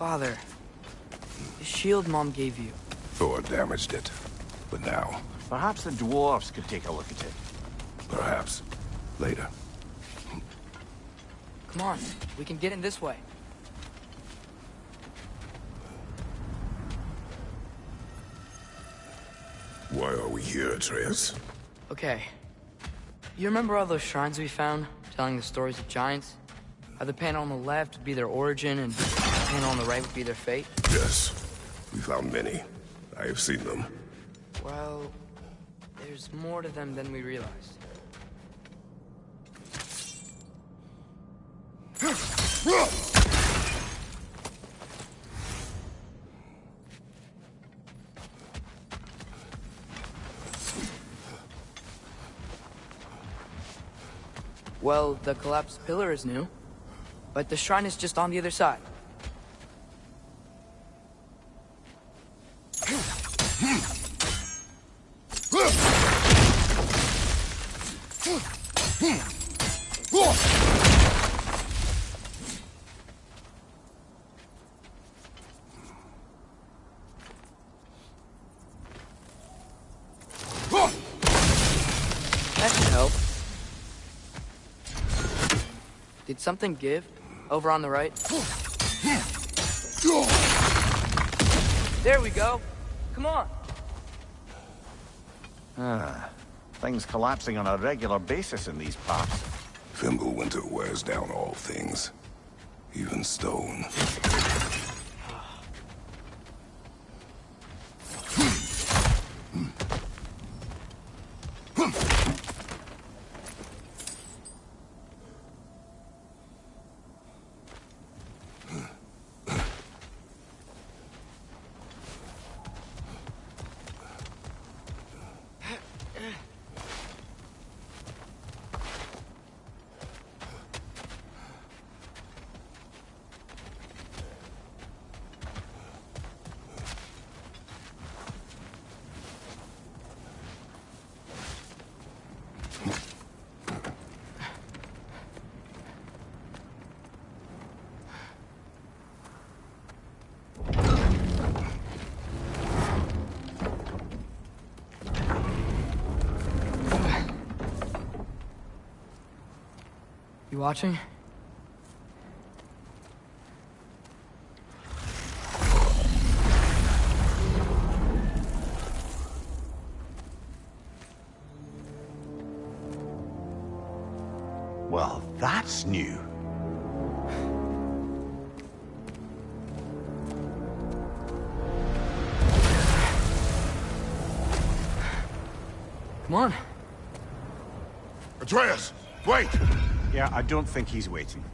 Father, the shield Mom gave you. Thor damaged it. But now, Perhaps the dwarves could take a look at it. perhaps, later. Come on, we can get in this way. Why are we here, Atreus? Okay. You remember all those shrines we found, telling the stories of giants? How the panel on the left would be their origin, and the panel on the right would be their fate? Yes. We found many. I have seen them. Well, there's more to them than we realized. Well, the collapsed pillar is new, but the shrine is just on the other side. That should help. Did something give? Over on the right? There we go. Come on. Things collapsing on a regular basis in these parts. Fimbulwinter wears down all things. Even stone. You watching? Well, that's new. Come on. Atreus! Wait! Yeah, I don't think he's waiting.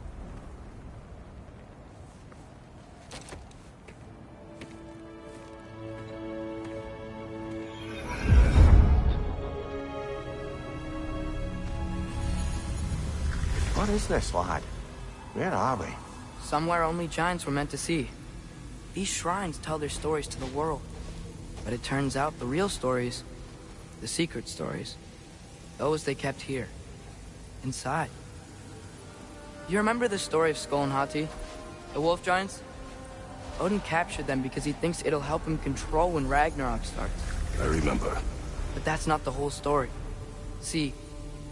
What is this, lad? Where are we? Somewhere only giants were meant to see. These shrines tell their stories to the world. But it turns out the real stories, the secret stories, those they kept here, inside. You remember the story of Skull and Hati, the wolf giants? Odin captured them because he thinks it'll help him control when Ragnarok starts. I remember. But that's not the whole story. See,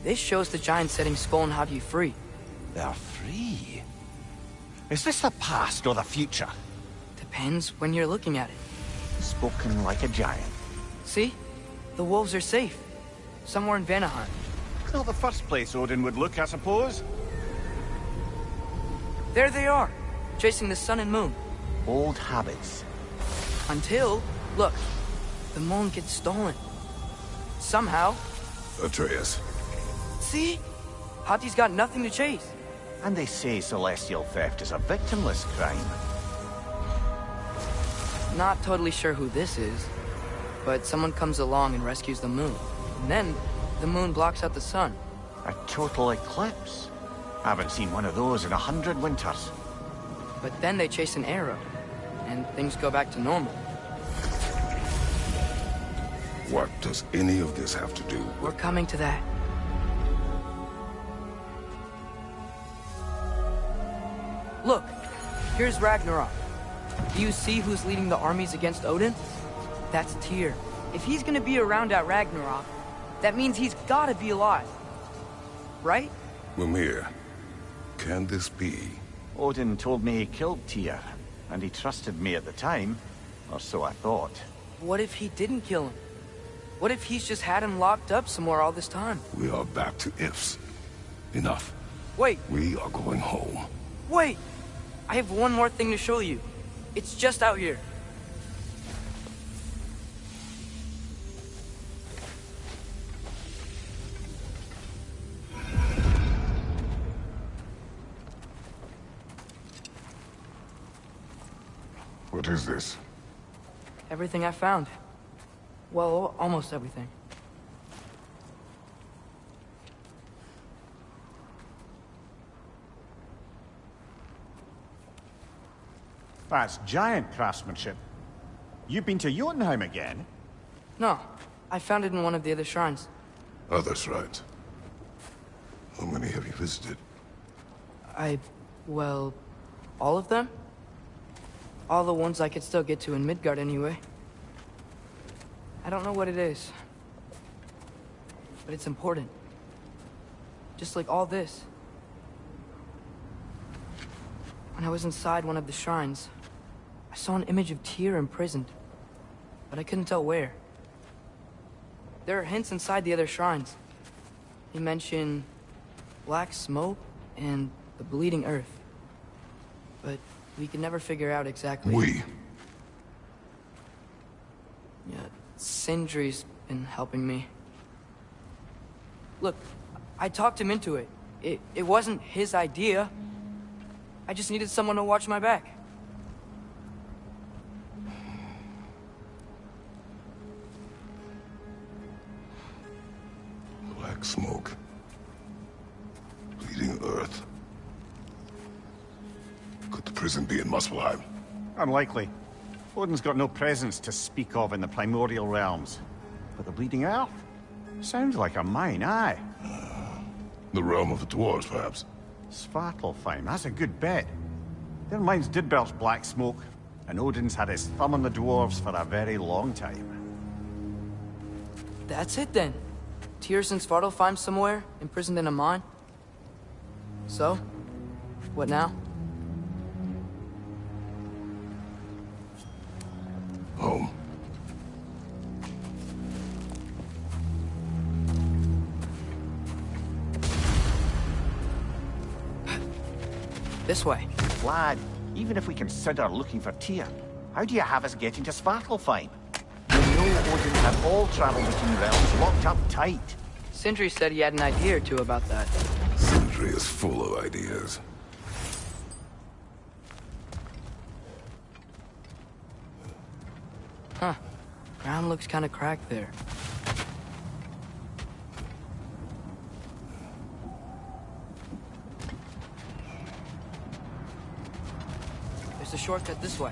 this shows the giants setting Skull and Hati free. They're free. Is this the past or the future? Depends when you're looking at it. Spoken like a giant. See? The wolves are safe. Somewhere in Vanaheim. Not the first place Odin would look, I suppose. There they are, chasing the sun and moon. Old habits. Until, look, the moon gets stolen. Somehow. Atreus. See? Hati's got nothing to chase. And they say celestial theft is a victimless crime. Not totally sure who this is, but someone comes along and rescues the moon. And then, the moon blocks out the sun. A total eclipse. Haven't seen one of those in 100 winters. But then they chase an arrow, and things go back to normal. What does any of this have to do with... We're coming to that. Look, here's Ragnarok. Do you see who's leading the armies against Odin? That's Tyr. If he's gonna be around at Ragnarok, that means he's gotta be alive. Right? Mimir, can this be? Odin told me he killed Tyr, and he trusted me at the time, or so I thought. What if he didn't kill him? What if he's just had him locked up somewhere all this time? We are back to ifs. Enough. Wait, We are going home. wait! I have one more thing to show you. It's just out here. What is this? Everything I found. Well, almost everything. That's giant craftsmanship. You've been to Jotunheim again? No, I found it in one of the other shrines. Other shrines. How many have you visited? Well, all of them? All the ones I could still get to in Midgard anyway. I don't know what it is, but it's important. Just like all this. When I was inside one of the shrines, I saw an image of Tyr imprisoned, but I couldn't tell where. There are hints inside the other shrines. He mentioned black smoke and the bleeding earth, but we could never figure out exactly. Yeah, Sindri's been helping me. Look, I talked him into it. It wasn't his idea. I just needed someone to watch my back. Black smoke. Bleeding earth. Could the prison be in Muspelheim? Unlikely. Odin's got no presence to speak of in the primordial realms. But the Bleeding Earth? Sounds like a mine, aye. The realm of the dwarves, perhaps? Svartalfheim, that's a good bet. Their mines did belch black smoke, and Odin's had his thumb on the dwarves for a very long time. That's it then. Tyr's in Svartalfheim somewhere, imprisoned in a mine. So, what now? Home. This way. Lad, even if we consider looking for Tyr, how do you have us getting to Svartalfheim? You know Odin had all travel between realms locked up tight. Sindri said he had an idea or two about that. Sindri is full of ideas. Huh. Ground looks kind of cracked there. There's a shortcut this way.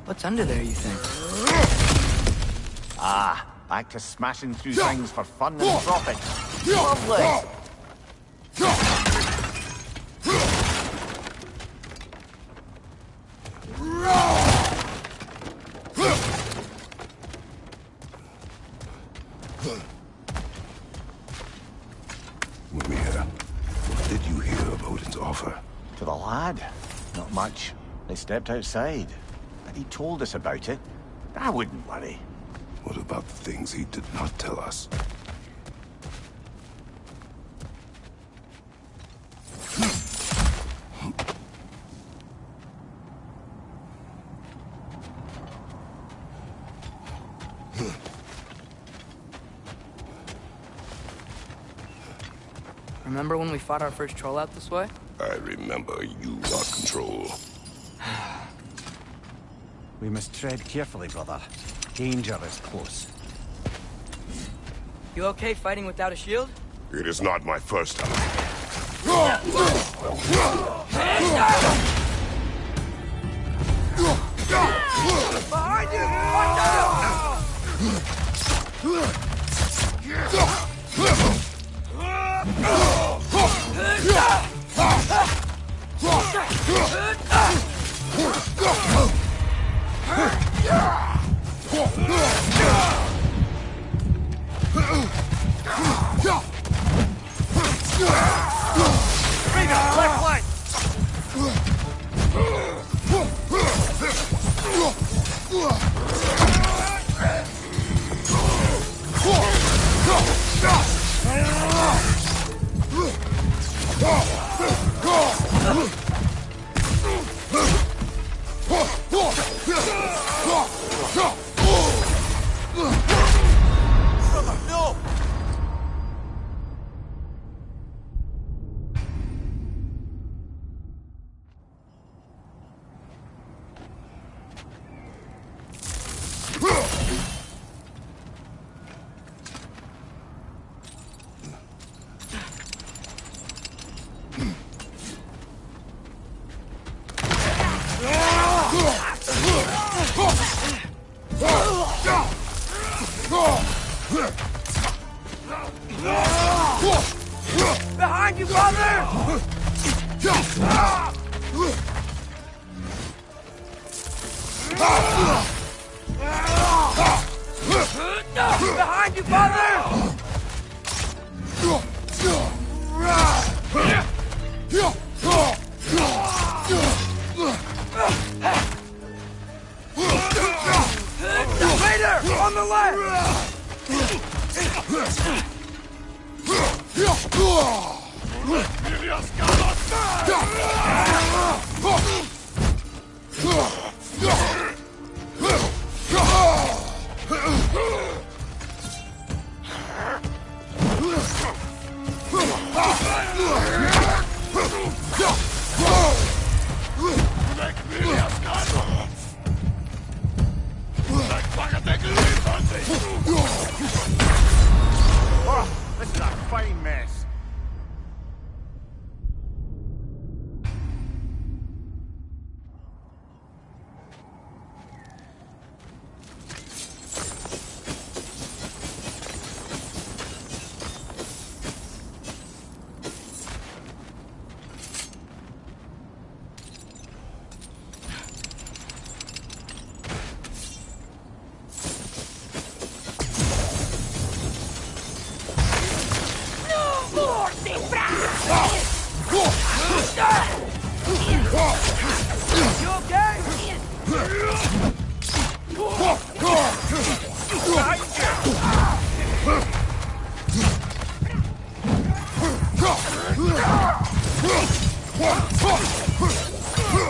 What's under there, you think? Ah, back to smashing through things for fun and profit. Lovely! Mimir, what did you hear of Odin's offer? To the lad? Not much. They stepped outside. And he told us about it. I wouldn't worry. What about the things he did not tell us? Remember when we fought our first troll out this way? I remember you lost control. We must tread carefully, brother. Danger is close. You okay fighting without a shield? It is not my first time. Behind you! Watch out! Left flank! No! Behind you, brother! Behind you, brother! Raider! On the left! Oh, this is a fine mess. You okay?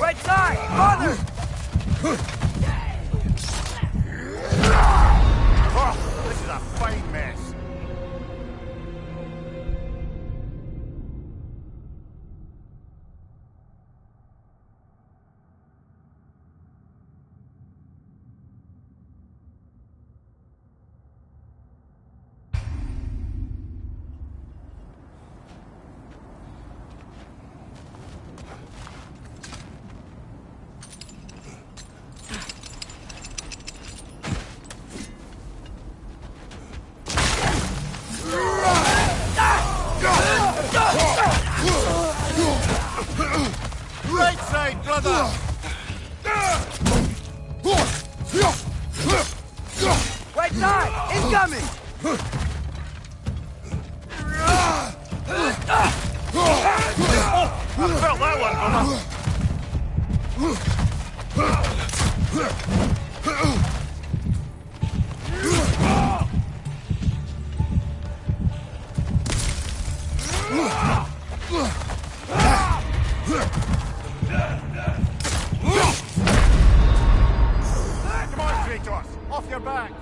Right side! Father! Oh, this is a fine mess. Right side, brother! Right side! Incoming! I felt that one, brother! Demonstrators, off your back!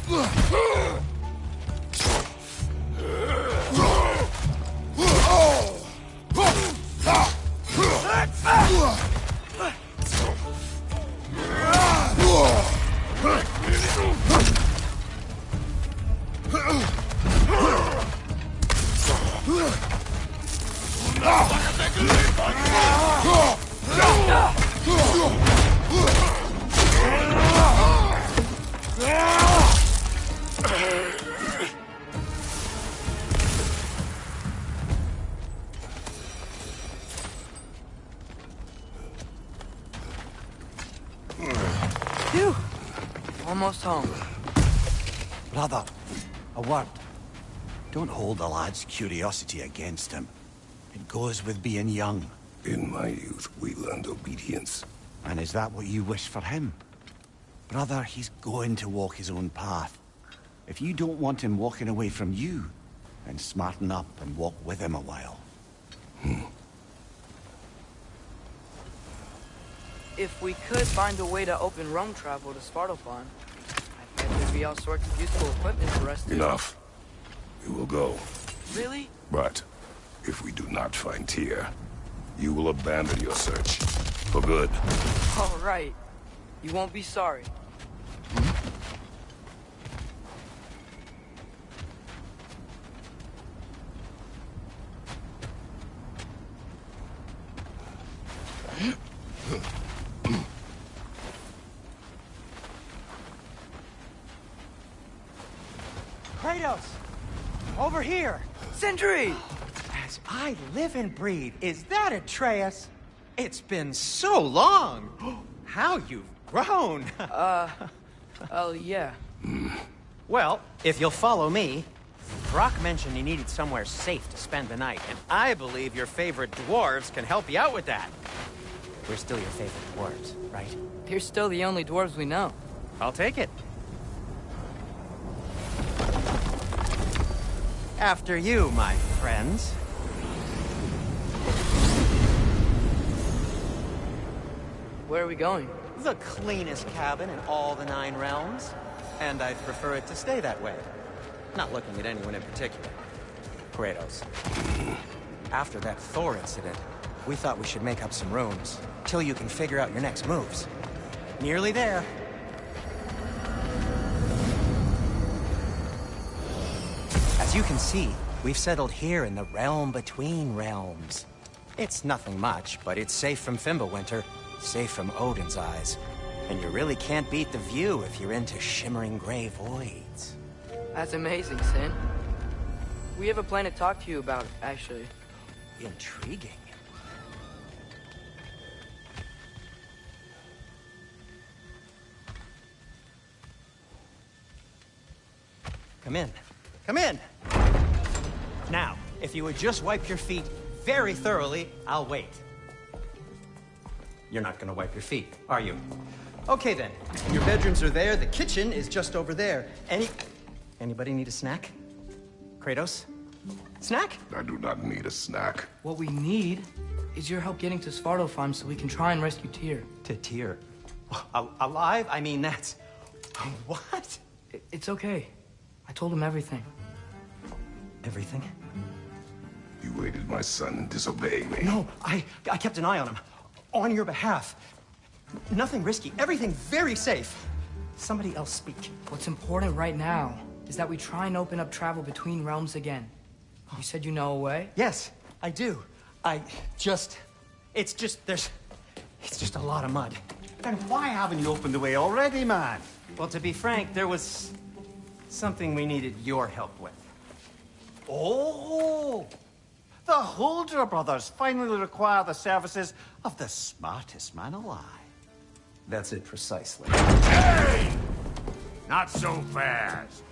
Phew! Almost home. Brother, a word. Don't hold the lad's curiosity against him. It goes with being young. In my youth, we learned obedience. And is that what you wish for him? Brother, he's going to walk his own path. If you don't want him walking away from you, then smarten up and walk with him a while. If we could find a way to open roam travel to Svartalfheim, I bet there'd be all sorts of useful equipment for us to... Enough. We will go. Really? But if we do not find Tyr, you will abandon your search. For good. All right. You won't be sorry. Kratos! Over here! Sentry! As I live and breathe, is that Atreus? It's been so long! How you've grown! Oh, yeah. Well, if you'll follow me, Brock mentioned you needed somewhere safe to spend the night, and I believe your favorite dwarves can help you out with that. We're still your favorite dwarves, right? You're still the only dwarves we know. I'll take it. After you, my friends. Where are we going? The cleanest cabin in all the 9 realms. And I'd prefer it to stay that way. Not looking at anyone in particular. Kratos. After that Thor incident, we thought we should make up some rooms, till you can figure out your next moves. Nearly there. As you can see, we've settled here in the realm between realms. It's nothing much, but it's safe from Fimbulwinter, safe from Odin's eyes. And you really can't beat the view if you're into shimmering gray voids. That's amazing, Sin. We have a plan to talk to you about, actually. Intriguing. Come in. Come in! Now, if you would just wipe your feet very thoroughly, I'll wait. You're not gonna wipe your feet, are you? Okay then. Your bedrooms are there, the kitchen is just over there. Anybody need a snack? Kratos? Snack? I do not need a snack. What we need is your help getting to Svartalfheim so we can try and rescue Tyr. To Tyr? Alive? I mean, that's... What? It's okay. I told him everything. Everything? You aided my son in disobeying me. No, I kept an eye on him. On your behalf. Nothing risky. Everything very safe. Somebody else speak. What's important right now is that we try and open up travel between realms again. You said you know a way? Yes, I do. It's just a lot of mud. Then why haven't you opened the way already, man? Well, to be frank, there was something we needed your help with. Oh! The Huldra brothers finally require the services of the smartest man alive. That's it precisely. Hey! Not so fast.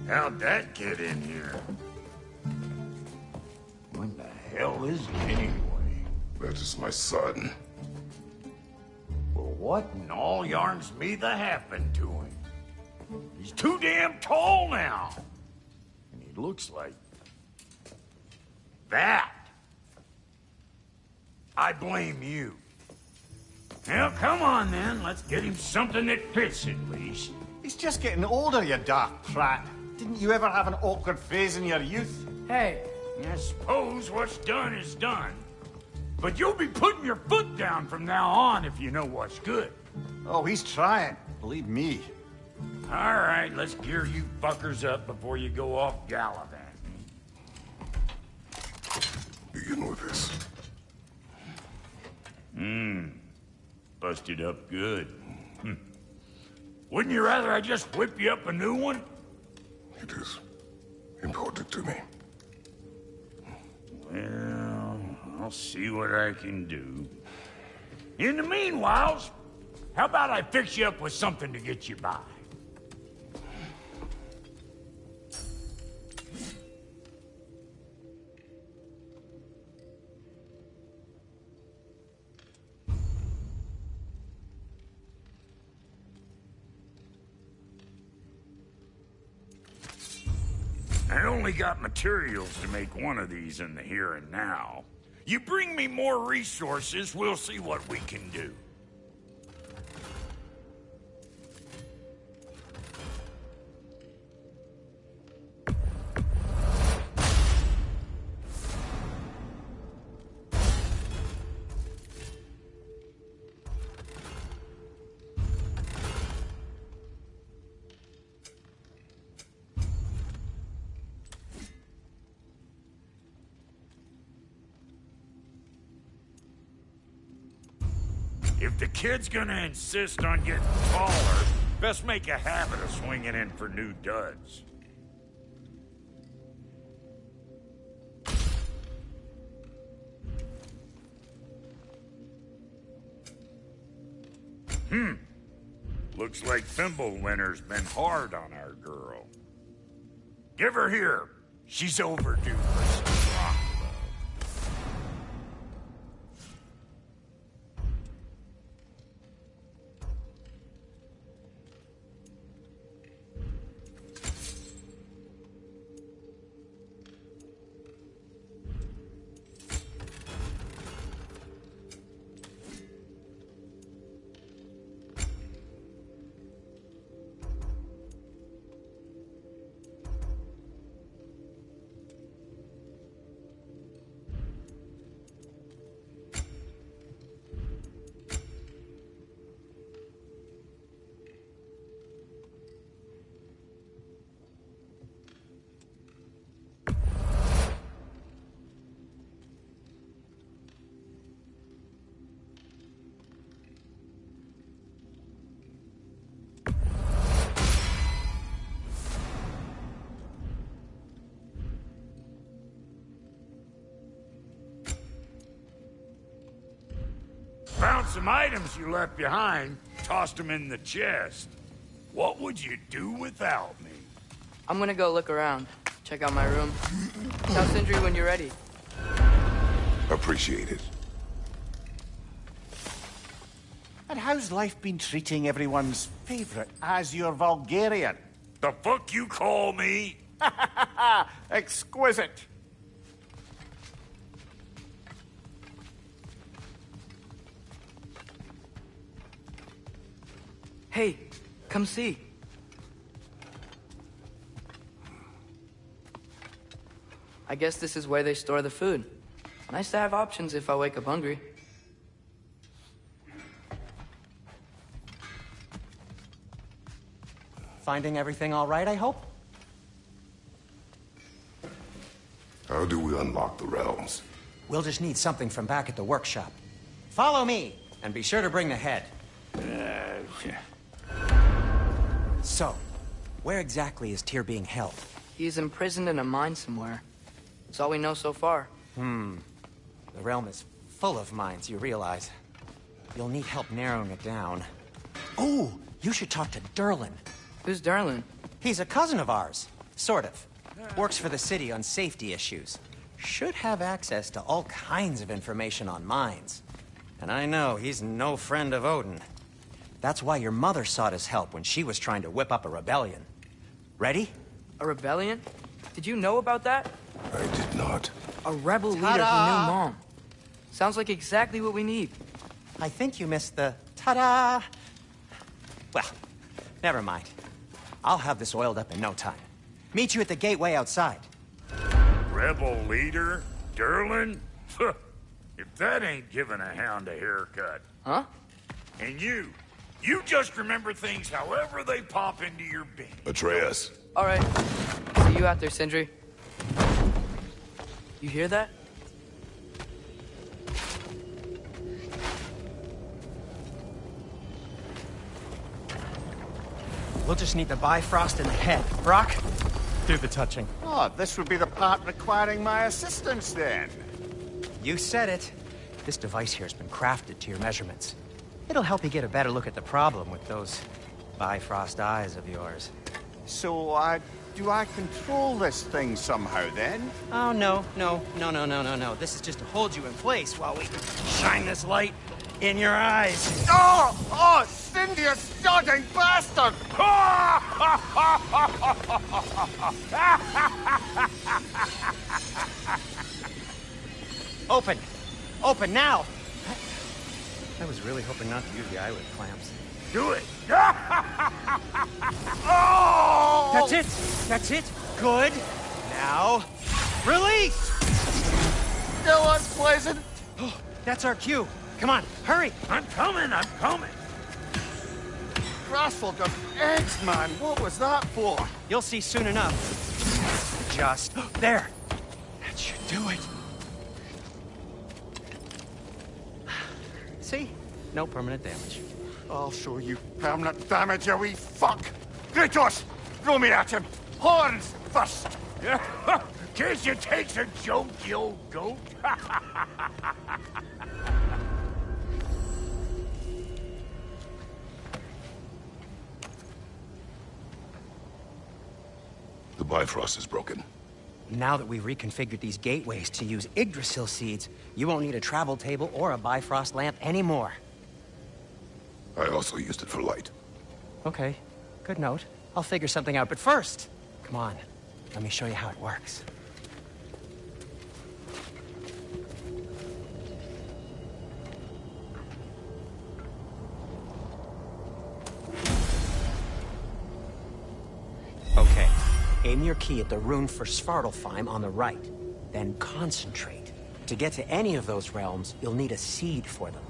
How'd that get in here? What the hell is it anyway? That is my son. Well, what in all yarns me the happened to him? He's too damn tall now. And he looks like... that. I blame you. Well, come on then. Let's get him something that fits at least. He's just getting older, you daft prat. Didn't you ever have an awkward phase in your youth? Hey, I suppose what's done is done. But you'll be putting your foot down from now on if you know what's good. Oh, he's trying. Believe me. All right, let's gear you fuckers up before you go off gallivanting. Begin with this. Busted up good. Wouldn't you rather I just whip you up a new one? It is important to me. Well, I'll see what I can do. In the meanwhile, how about I fix you up with something to get you by? I only got materials to make one of these in the here and now. You bring me more resources, we'll see what we can do. If the kid's gonna insist on getting taller, best make a habit of swinging in for new duds. Looks like Thimblewinter's been hard on our girl. Give her here. She's overdue for some rock love. Found some items you left behind, tossed them in the chest. What would you do without me? I'm gonna go look around. Check out my room. Tell Sindri when you're ready. Appreciate it. And how's life been treating everyone's favorite Azure Vulgarian? The fuck you call me? Exquisite. Hey, come see. I guess this is where they store the food. Nice to have options if I wake up hungry. Finding everything all right, I hope? How do we unlock the realms? We'll just need something from back at the workshop. Follow me, and be sure to bring the head. So, where exactly is Tyr being held? He's imprisoned in a mine somewhere. That's all we know so far. The realm is full of mines, you realize. You'll need help narrowing it down. Oh, you should talk to Derlin. Who's Darlin? He's a cousin of ours. Sort of. Works for the city on safety issues. Should have access to all kinds of information on mines. And I know he's no friend of Odin. That's why your mother sought his help when she was trying to whip up a rebellion. Ready? A rebellion? Did you know about that? I did not. A rebel leader who knew Mom. Sounds like exactly what we need. I think you missed the ta-da. Well, never mind. I'll have this oiled up in no time. Meet you at the gateway outside. Rebel leader? Derlin? If that ain't giving a hound a haircut. Huh? And you just remember things however they pop into your bean. Atreus. All right. See you out there, Sindri. You hear that? We'll just need the Bifrost in the head. Brock, do the touching. Oh, this would be the part requiring my assistance then. You said it. This device here has been crafted to your measurements. It'll help you get a better look at the problem with those Bifrost eyes of yours. So, do I control this thing somehow then? Oh, no. This is just to hold you in place while we shine this light in your eyes. Oh, Cindy, you sodding bastard! Open! Open now! I was really hoping not to use the eyelid clamps. Do it! Oh! That's it! That's it! Good! Now, release! Still unpleasant. Oh, that's our cue. Come on, hurry! I'm coming! Grassful got eggs, man. What was that for? You'll see soon enough. Just there. That should do it. See? No permanent damage. I'll show you permanent damage, you wee fuck! Kratos! Throw me at him! Horns first! Case you takes a joke, you old goat. The Bifrost is broken. Now that we've reconfigured these gateways to use Yggdrasil seeds, you won't need a travel table or a Bifrost lamp anymore. I also used it for light. Okay, good note. I'll figure something out, but first, come on, let me show you how it works. Okay, aim your key at the rune for Svartalfheim on the right, then concentrate. To get to any of those realms, you'll need a seed for them.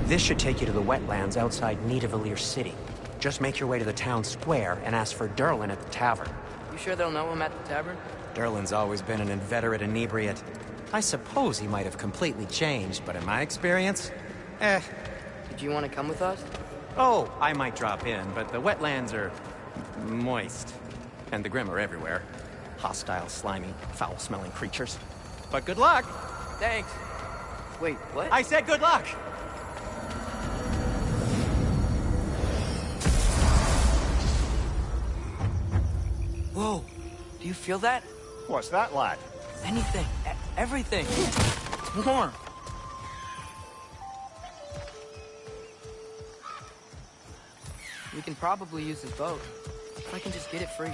This should take you to the wetlands outside Nidavellir City. Just make your way to the town square and ask for Derlin at the tavern. You sure they'll know him at the tavern? Derlin's always been an inveterate inebriate. I suppose he might have completely changed, but in my experience, Did you want to come with us? Oh, I might drop in, but the wetlands are moist. And the Grim are everywhere. Hostile, slimy, foul-smelling creatures. But good luck! Thanks. Wait, what? I said good luck! Whoa. Do you feel that? What's that, lad? Anything. Everything. It's warm. We can probably use this boat. If I can just get it free.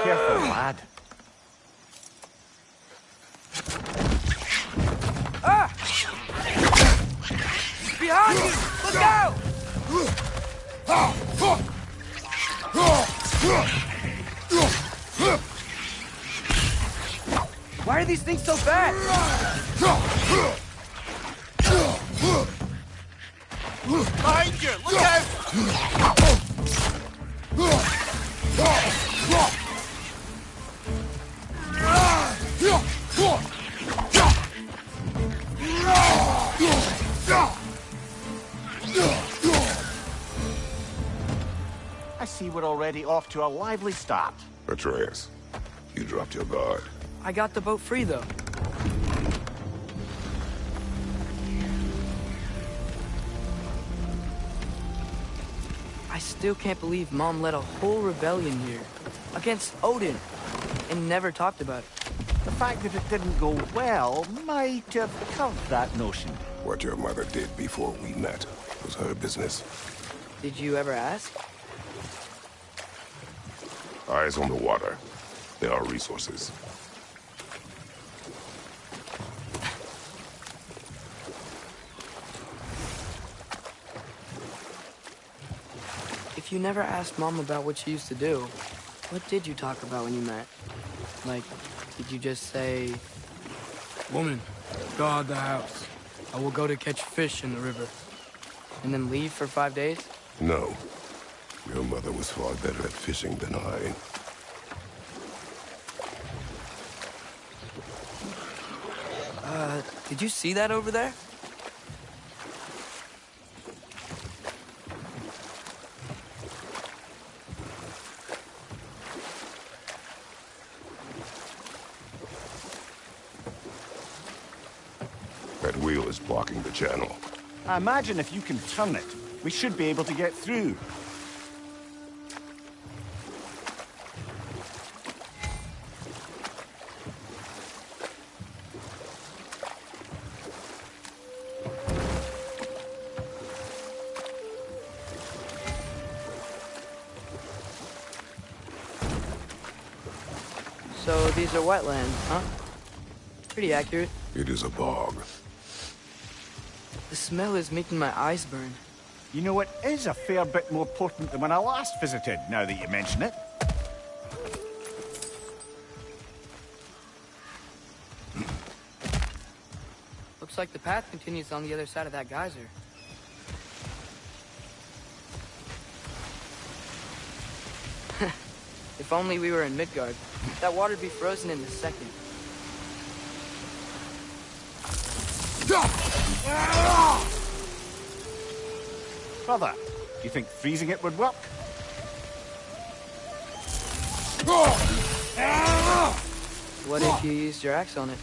Careful, lad. Behind you! Look out! Why are these things so fast? Behind you! Look out! I see we're we're already off to a lively start. Atreus, you dropped your guard. I got the boat free, though. I still can't believe Mom led a whole rebellion here. Against Odin. And never talked about it. The fact that it didn't go well might have curbed that notion. What your mother did before we met was her business. Did you ever ask? Eyes on the water. There are resources. If you never asked Mom about what she used to do, what did you talk about when you met? Like, did you just say, "Woman, guard the house. I will go to catch fish in the river," and then leave for 5 days? No. Your mother was far better at fishing than I. Did you see that over there? That wheel is blocking the channel. I imagine if you can turn it, we should be able to get through. So these are wetlands, huh? Pretty accurate. It is a bog. The smell is making my eyes burn. You know, it is a fair bit more potent than when I last visited, now that you mention it. Looks like the path continues on the other side of that geyser. If only we were in Midgard. That water'd be frozen in a second. Brother, do you think freezing it would work? What if you used your axe on it?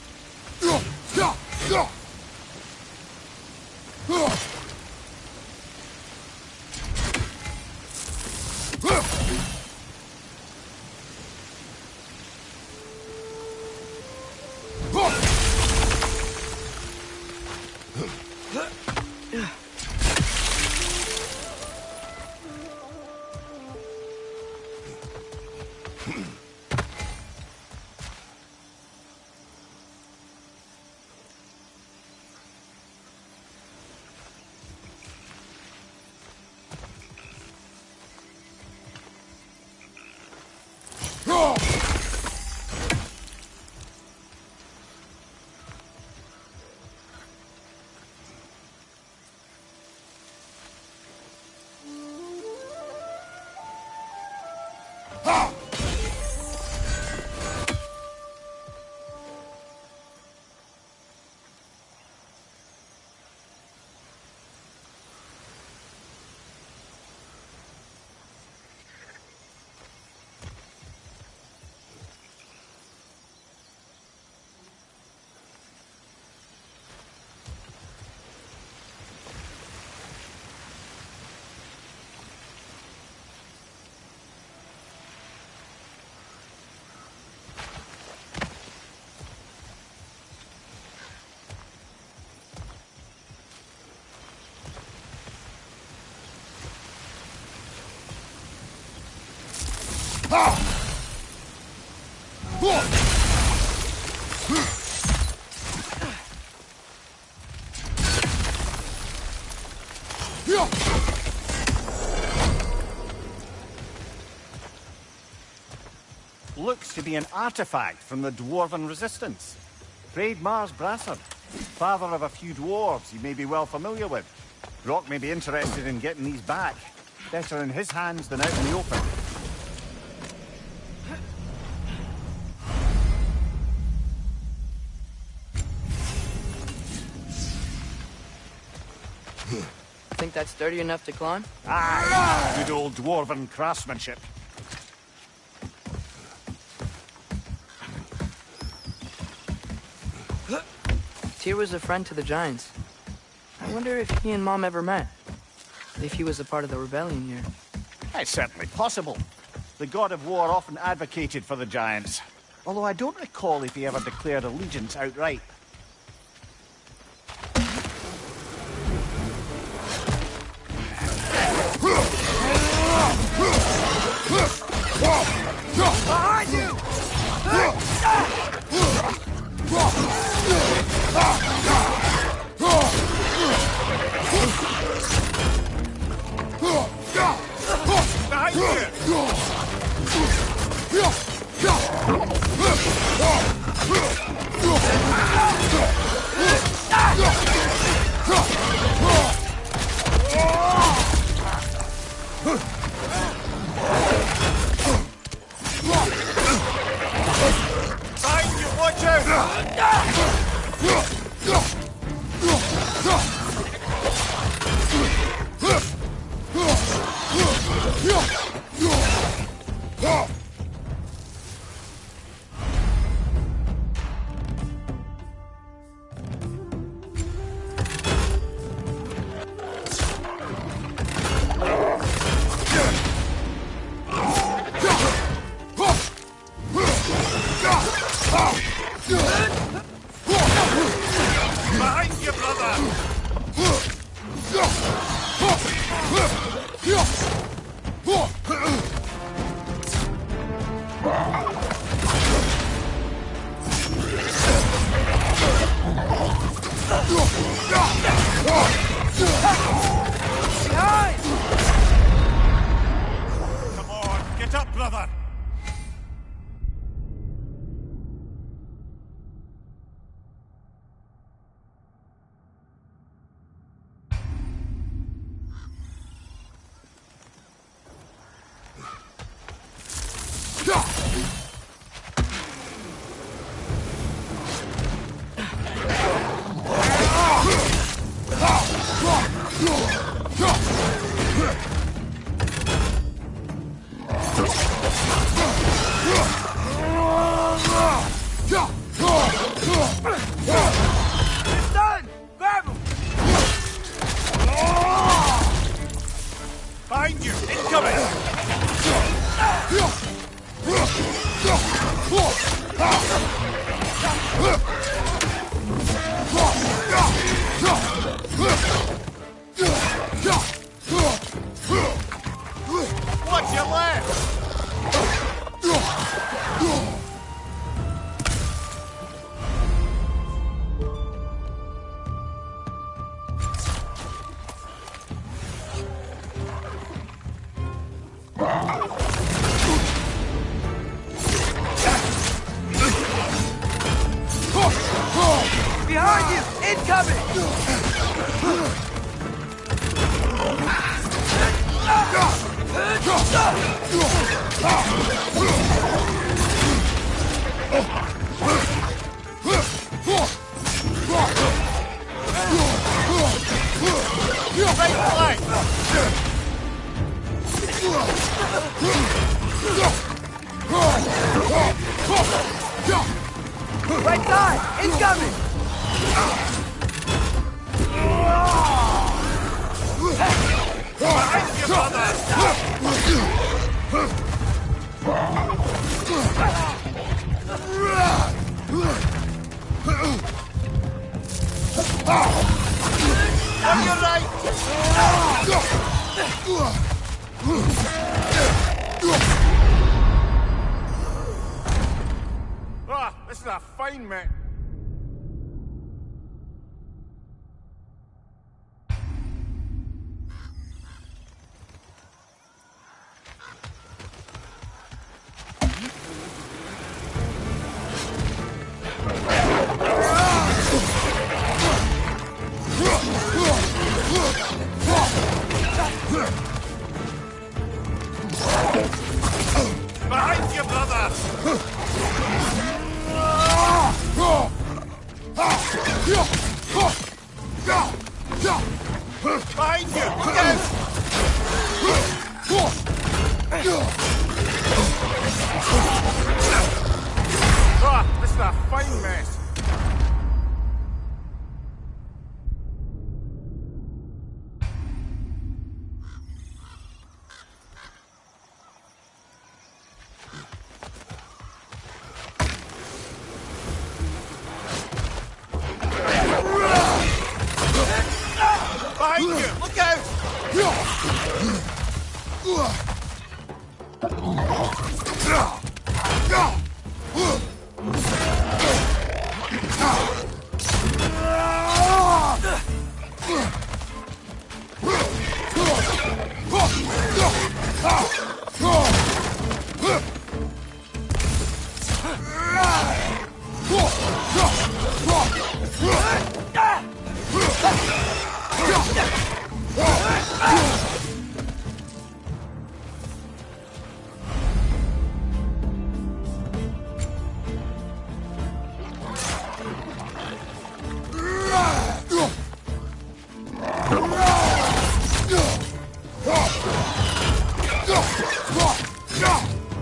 Looks to be an artifact from the Dwarven Resistance. Braid Mars Brassard, father of a few dwarves you may be well familiar with. Rock may be interested in getting these back. Better in his hands than out in the open. Think think that's sturdy enough to climb? Aye, good old dwarven craftsmanship. Tyr was a friend to the Giants. I wonder if he and Mom ever met. If he was a part of the rebellion here. It's certainly possible. The god of war often advocated for the Giants. Although I don't recall if he ever declared allegiance outright. Behind you! Behind you, watch out! Behind you, brother! Behind! Come on, get up, brother! It's done! Grab him! Behind you! Incoming! Watch your left! Behind you! Incoming! Right flank! Right side! Incoming! Behind you, on your right! Ah, this is a fine mate. Behind you, brother! Behind you! Look out! This is a fine mess. Behind you! Look out!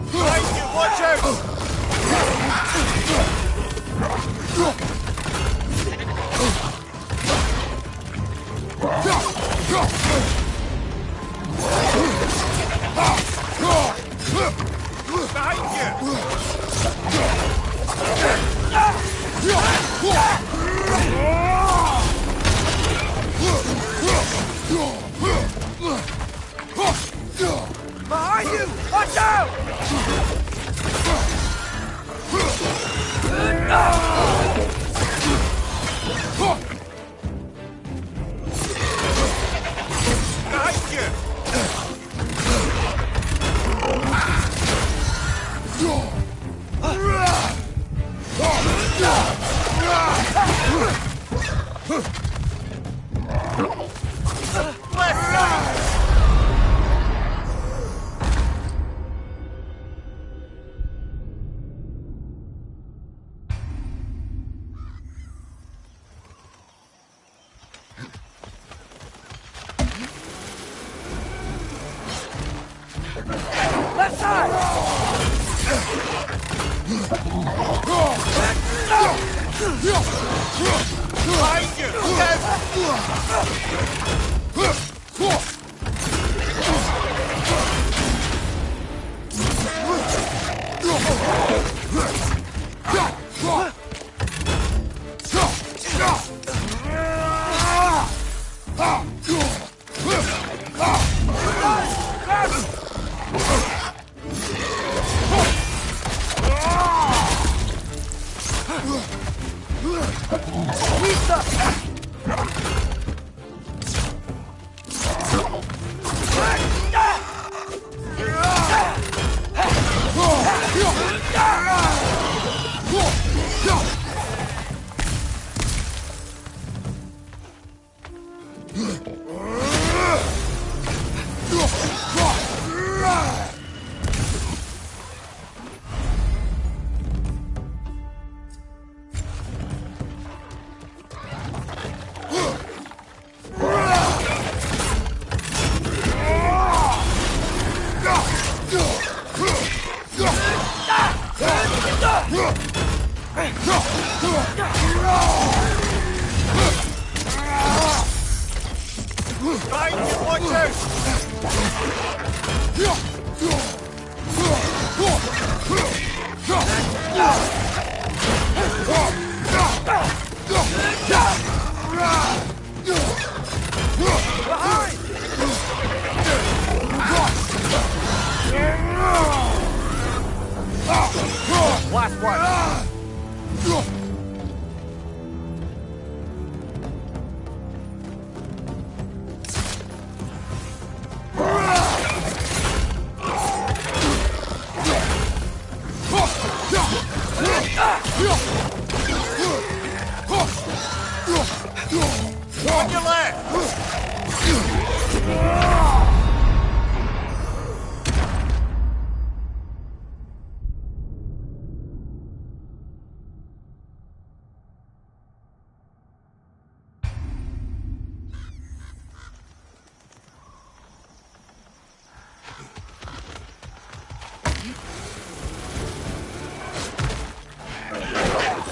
Behind you! Watch out! Behind you! Behind you! Watch out! Behind you! Left side! Left side! Behind you! Look Behind you! Watch out! Last one. On your left.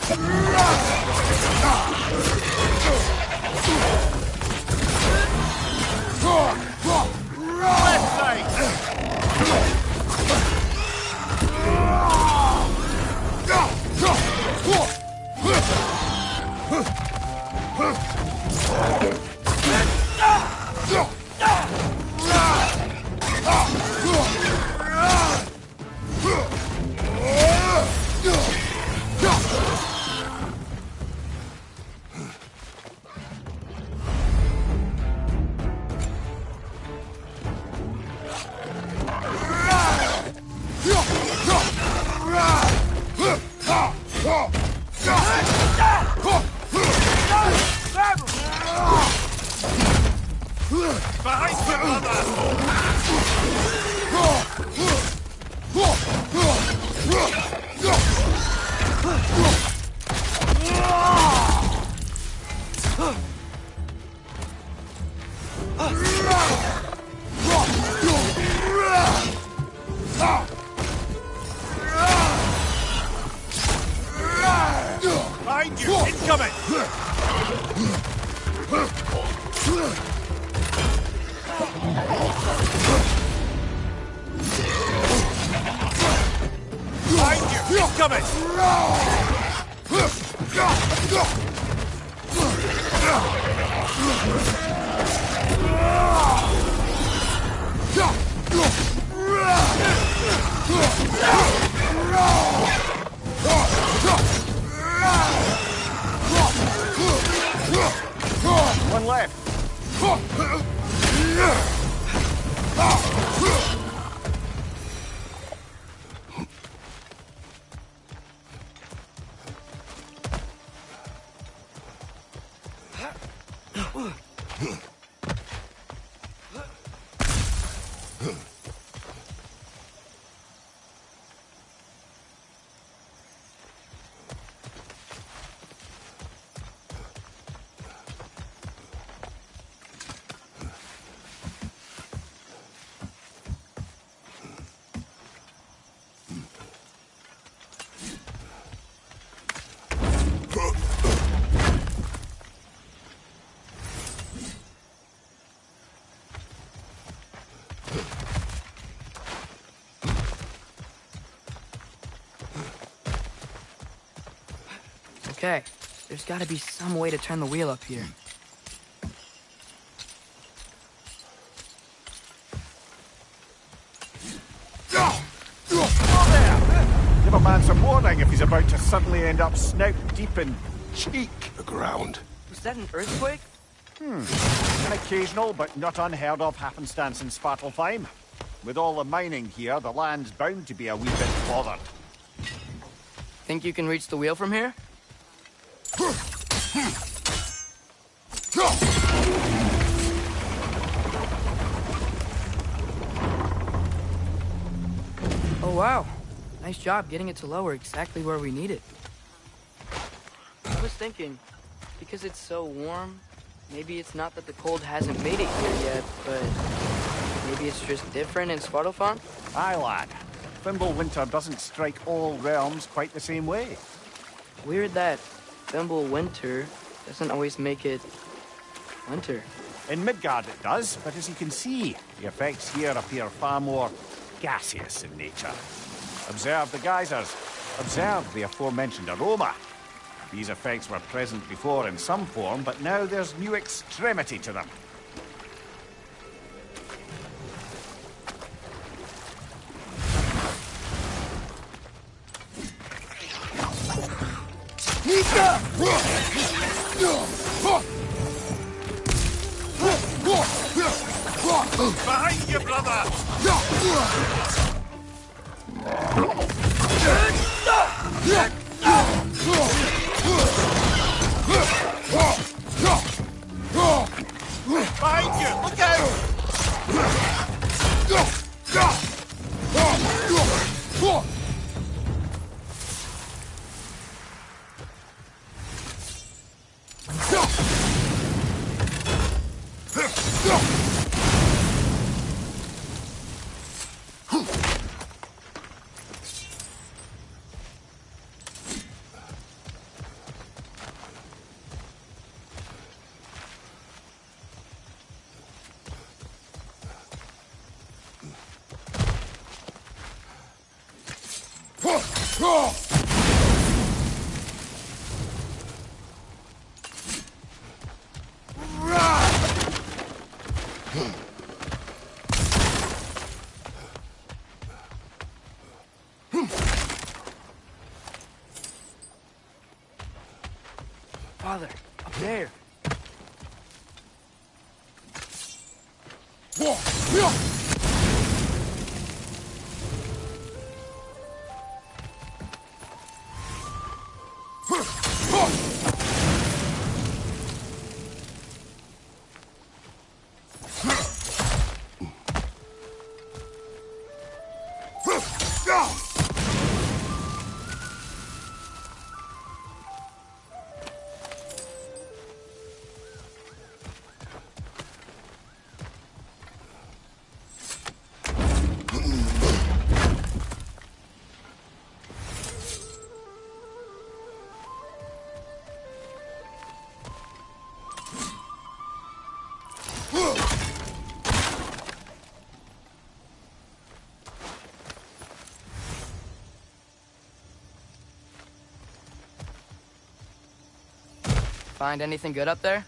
Left side! Behind you, brother! Behind you! Incoming! Behind you! Incoming! One left. Okay, there's gotta be some way to turn the wheel up here. Give a man some warning if he's about to suddenly end up snout deep in cheek. The ground. Was that an earthquake? An occasional but not unheard of happenstance in Svartalfheim. With all the mining here, the land's bound to be a wee bit bothered. Think you can reach the wheel from here? Oh wow, nice job getting it to lower exactly where we need it. I was thinking, because it's so warm, maybe it's not that the cold hasn't made it here yet, but maybe it's just different in Svartalfheim? Aye, lad. Fimbulwinter doesn't strike all realms quite the same way. Weird that Fimbulwinter doesn't always make it winter. In Midgard it does, but as you can see, the effects here appear far more gaseous in nature. Observe the geysers. Observe the aforementioned aroma. These effects were present before in some form, but now there's new extremity to them. Behind you, brother! Behind you! Look out! Father, up there. Find anything good up there?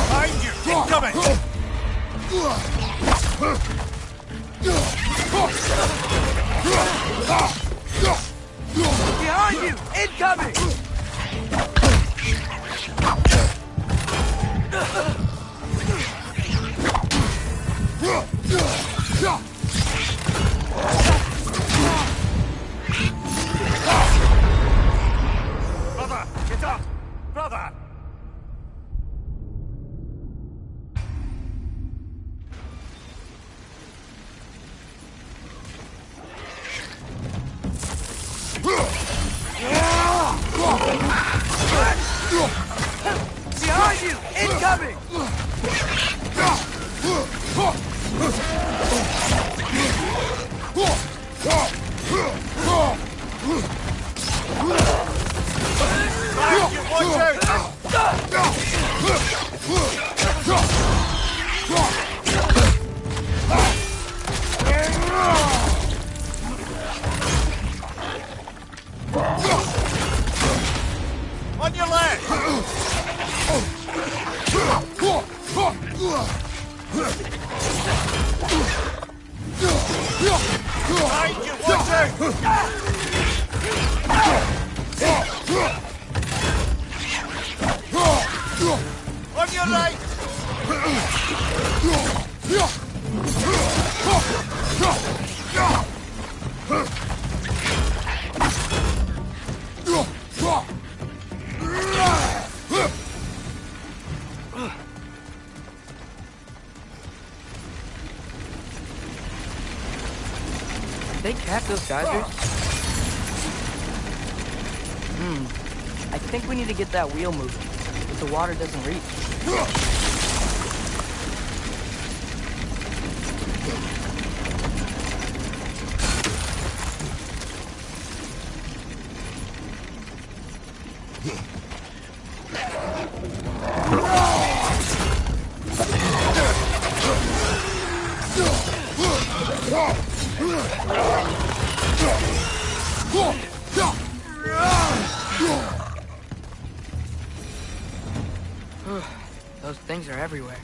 Behind you! Incoming! Behind you! Incoming! Brother, get up! Brother! Behind you! Incoming! Behind you! Watch out! On your left! Behind you! Watch out! On your right! They cap those geysers? I think we need to get that wheel moving, but the water doesn't reach. Those things are everywhere.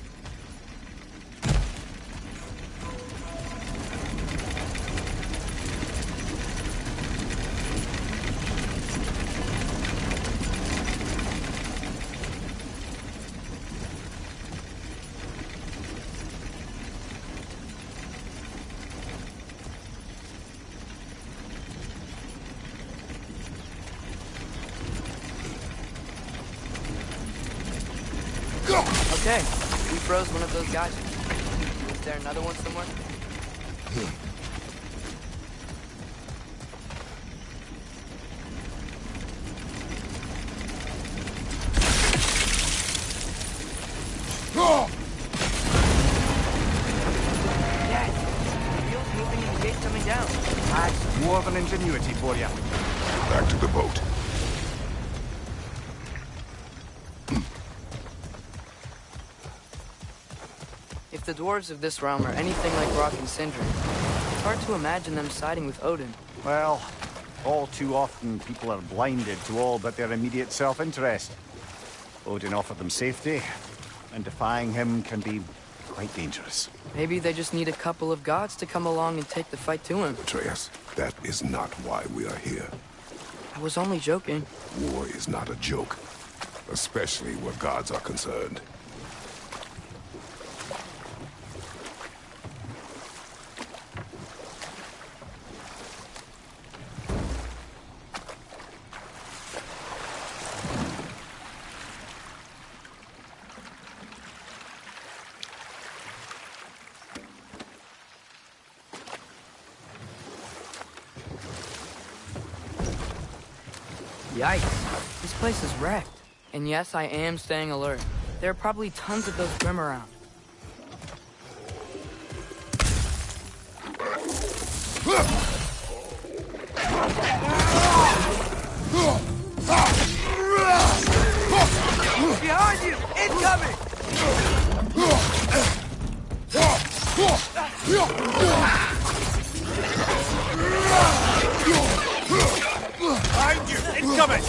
Okay, we froze one of those guys. Is there another one somewhere? Dad, the wheel's moving and the gate's coming down. That's more than ingenuity for you. Back to the boat. If the dwarves of this realm are anything like Rock and Sindri, it's hard to imagine them siding with Odin. Well, all too often people are blinded to all but their immediate self-interest. Odin offered them safety, and defying him can be quite dangerous. Maybe they just need a couple of gods to come along and take the fight to him. Atreus, that is not why we are here. I was only joking. War is not a joke, especially where gods are concerned. Yikes. This place is wrecked. And yes, I am staying alert. There are probably tons of those Grim around. Behind you! Incoming! Behind you! Incoming!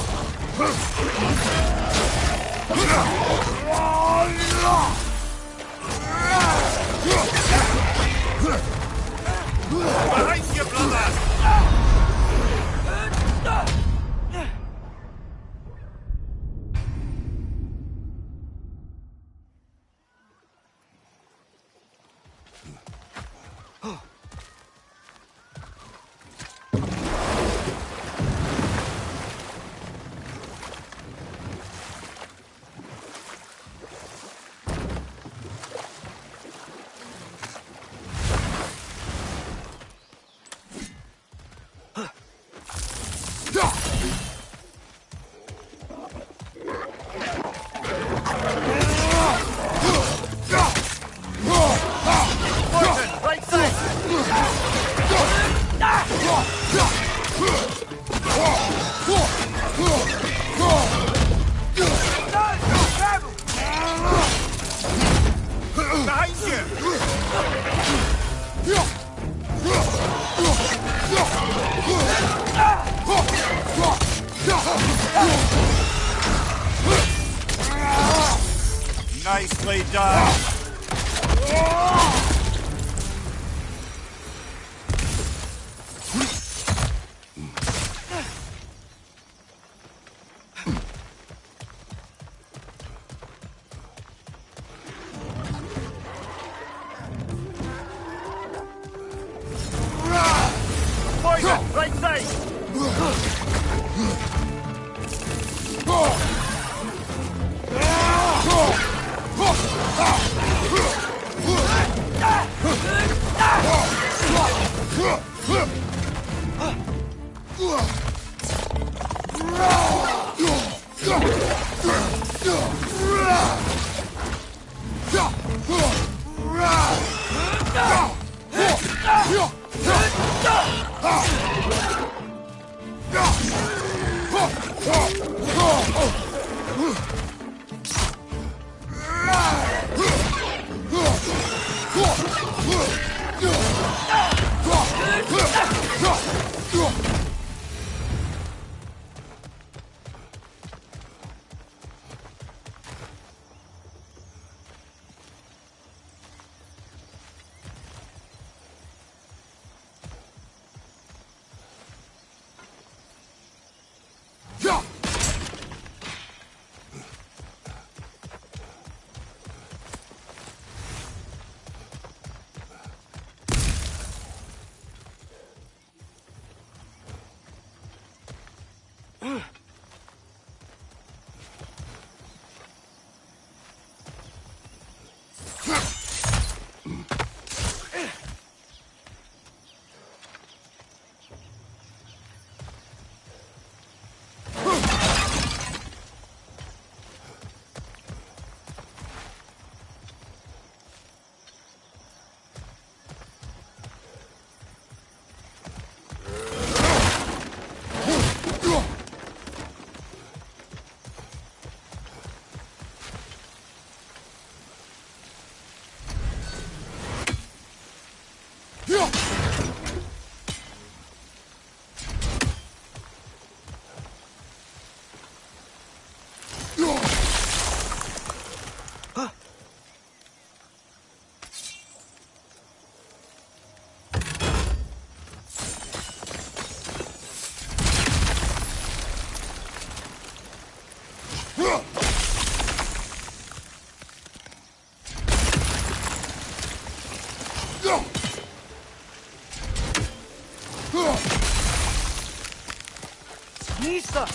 Behind you, brother! Nicely done. Poison, right side. Nista!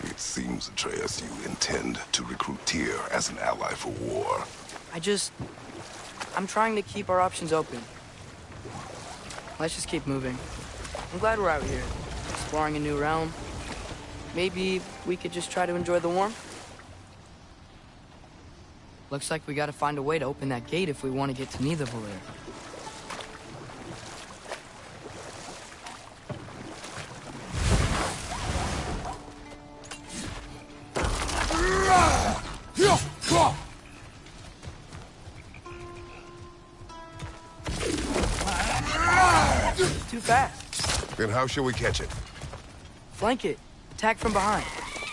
It seems, Atreus, you intend to recruit Tyr as an ally for war. I'm trying to keep our options open. Let's just keep moving. I'm glad we're out here, exploring a new realm. Maybe we could just try to enjoy the warmth? Looks like we gotta find a way to open that gate if we want to get to Nidavellir. Too fast. Then how shall we catch it? Flank it. Attack from behind.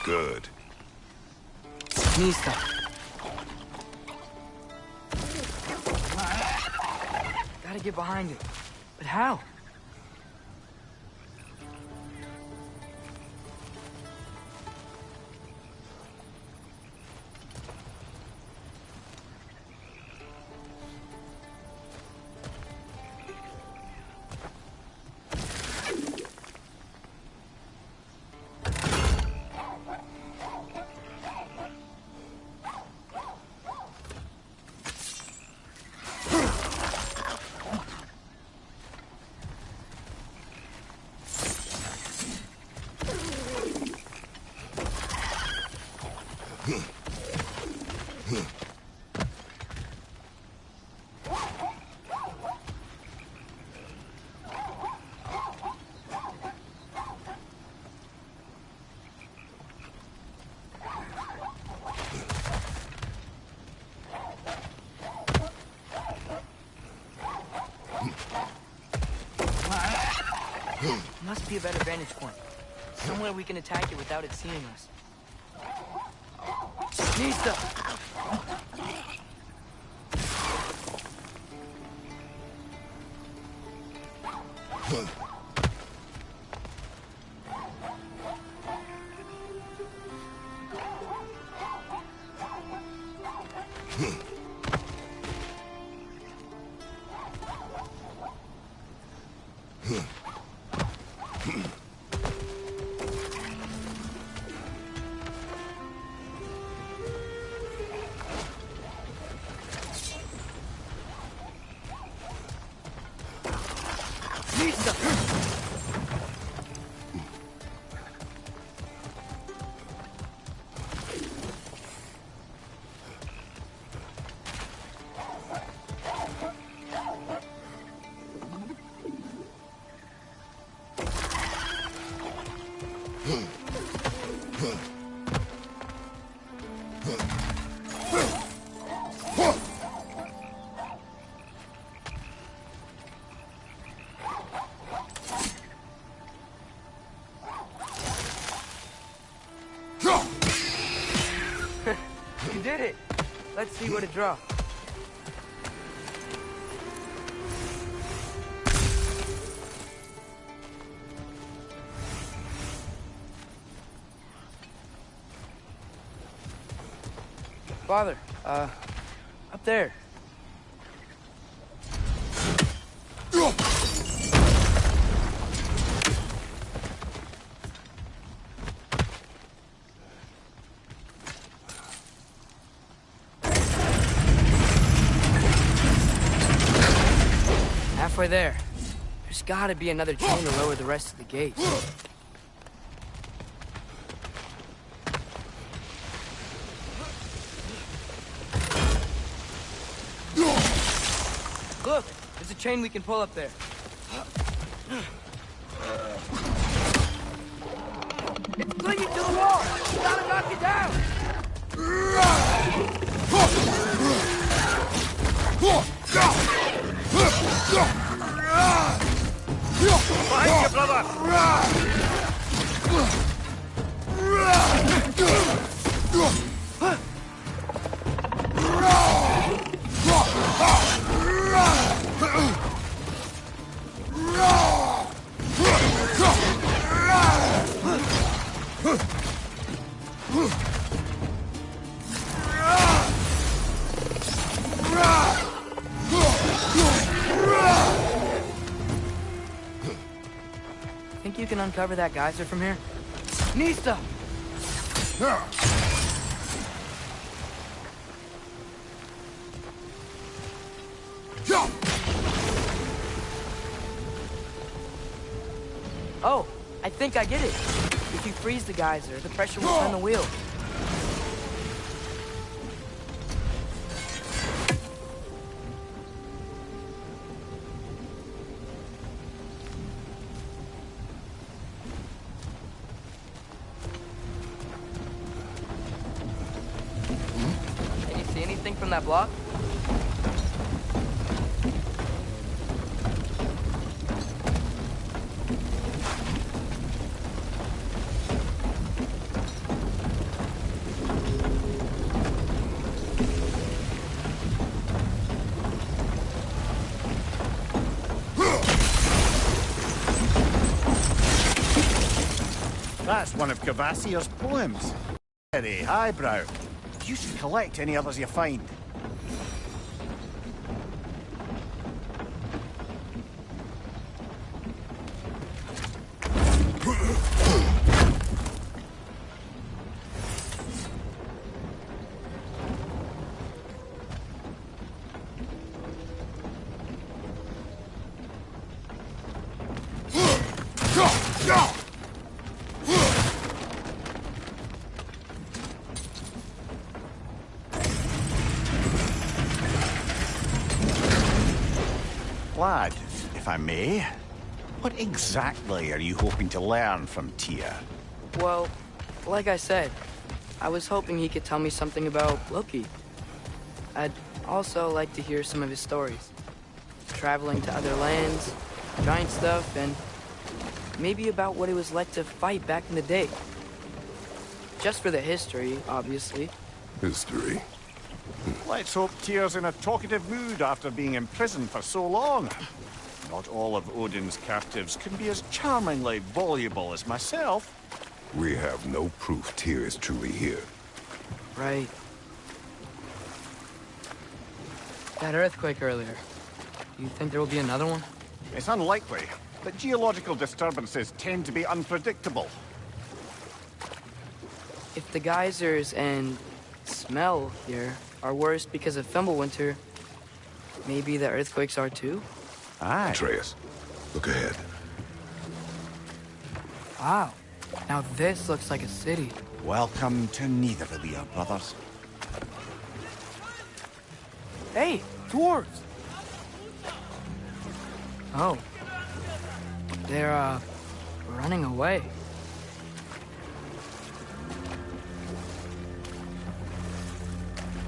Good. Nista. Gotta get behind it. But how? Must be a better vantage point. Somewhere we can attack it without it seeing us. Nista! You did it! Let's see what it draws. Father, up there. Halfway there. There's gotta be another chain to lower the rest of the gates. Look! There's a chain we can pull up there. It's clinging to the wall! We gotta knock it down! Behind you, brother! Think you can uncover that geyser from here? Nista! Oh, I think I get it. If you freeze the geyser, the pressure will turn the wheel. Can you see anything from that block? That's one of Cavassier's poems. Very highbrow. You should collect any others you find. Lad, if I may, what exactly are you hoping to learn from Tyr? Well, like I said, I was hoping he could tell me something about Loki. I'd also like to hear some of his stories. Traveling to other lands, giant stuff, and Maybe about what it was like to fight back in the day. Just for the history, obviously. History. Let's hope Tyr's in a talkative mood after being imprisoned for so long. Not all of Odin's captives can be as charmingly voluble as myself. We have no proof Tyr is truly here. Right. That earthquake earlier. Do you think there will be another one? It's unlikely, but geological disturbances tend to be unpredictable. If the geysers and smell here are worse because of Fimbulwinter, maybe the earthquakes are too? Aye. Atreus, look ahead. Wow. Now this looks like a city. Welcome to Nidavellir, brothers. Hey, dwarves! Oh. They're, running away.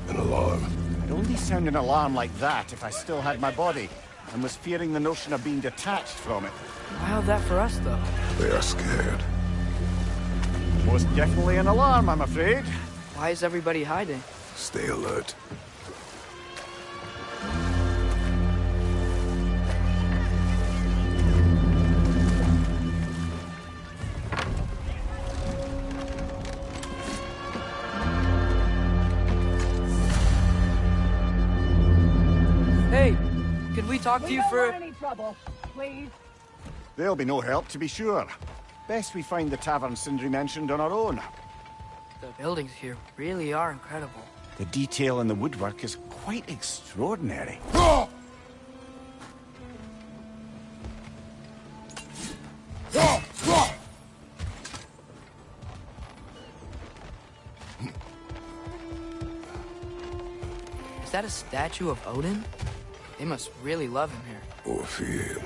An alarm. I'd only sound an alarm like that if I still had my body, and was fearing the notion of being detached from it. How'd that for us, though? They are scared. Most definitely an alarm, I'm afraid. Why is everybody hiding? Stay alert. Hey, could we talk to you for... any trouble, please. There'll be no help, to be sure. Best we find the tavern Sindri mentioned on our own. The buildings here really are incredible. The detail in the woodwork is quite extraordinary. Is that a statue of Odin? They must really love him here. Or fear him.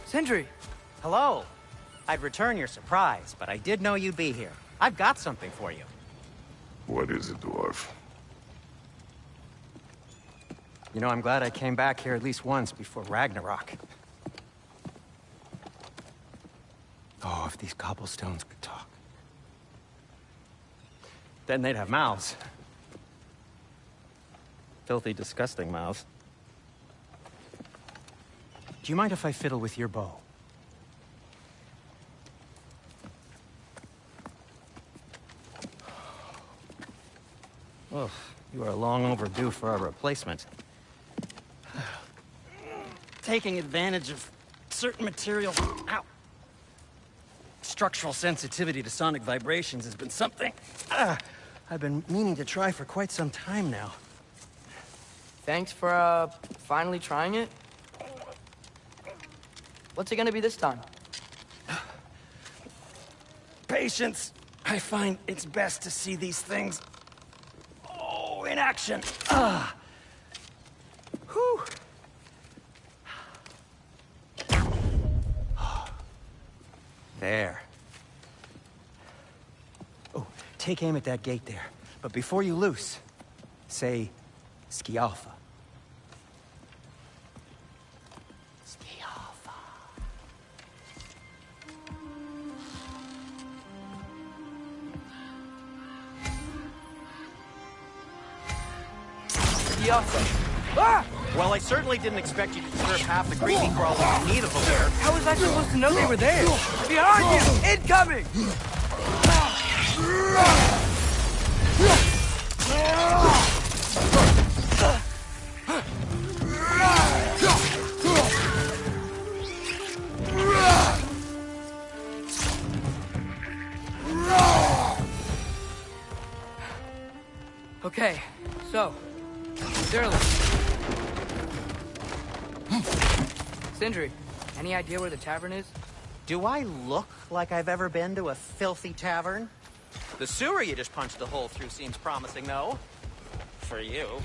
Sindri! Hello. I'd return your surprise, but I did know you'd be here. I've got something for you. What is it, dwarf? You know, I'm glad I came back here at least once before Ragnarok. Oh, if these cobblestones could talk. Then they'd have mouths. Filthy, disgusting mouths. Do you mind if I fiddle with your bow? Oh, you are long overdue for a replacement. Taking advantage of certain materials. Ow! Structural sensitivity to sonic vibrations has been something I've been meaning to try for quite some time now. Thanks for, finally trying it. What's it gonna be this time? Patience. I find it's best to see these things, in action. Whew. There. Oh, take aim at that gate there. But before you loose, say, Skialfa. Skialfa. Skialfa. Ah! Well, I certainly didn't expect you to deserve half the creepy crawlers in need of a lair. How was I supposed to know they were there? Behind you! Incoming! Okay, so, Sterling. Sindri, any idea where the tavern is? Do I look like I've ever been to a filthy tavern? The sewer you just punched a hole through seems promising, though. For you.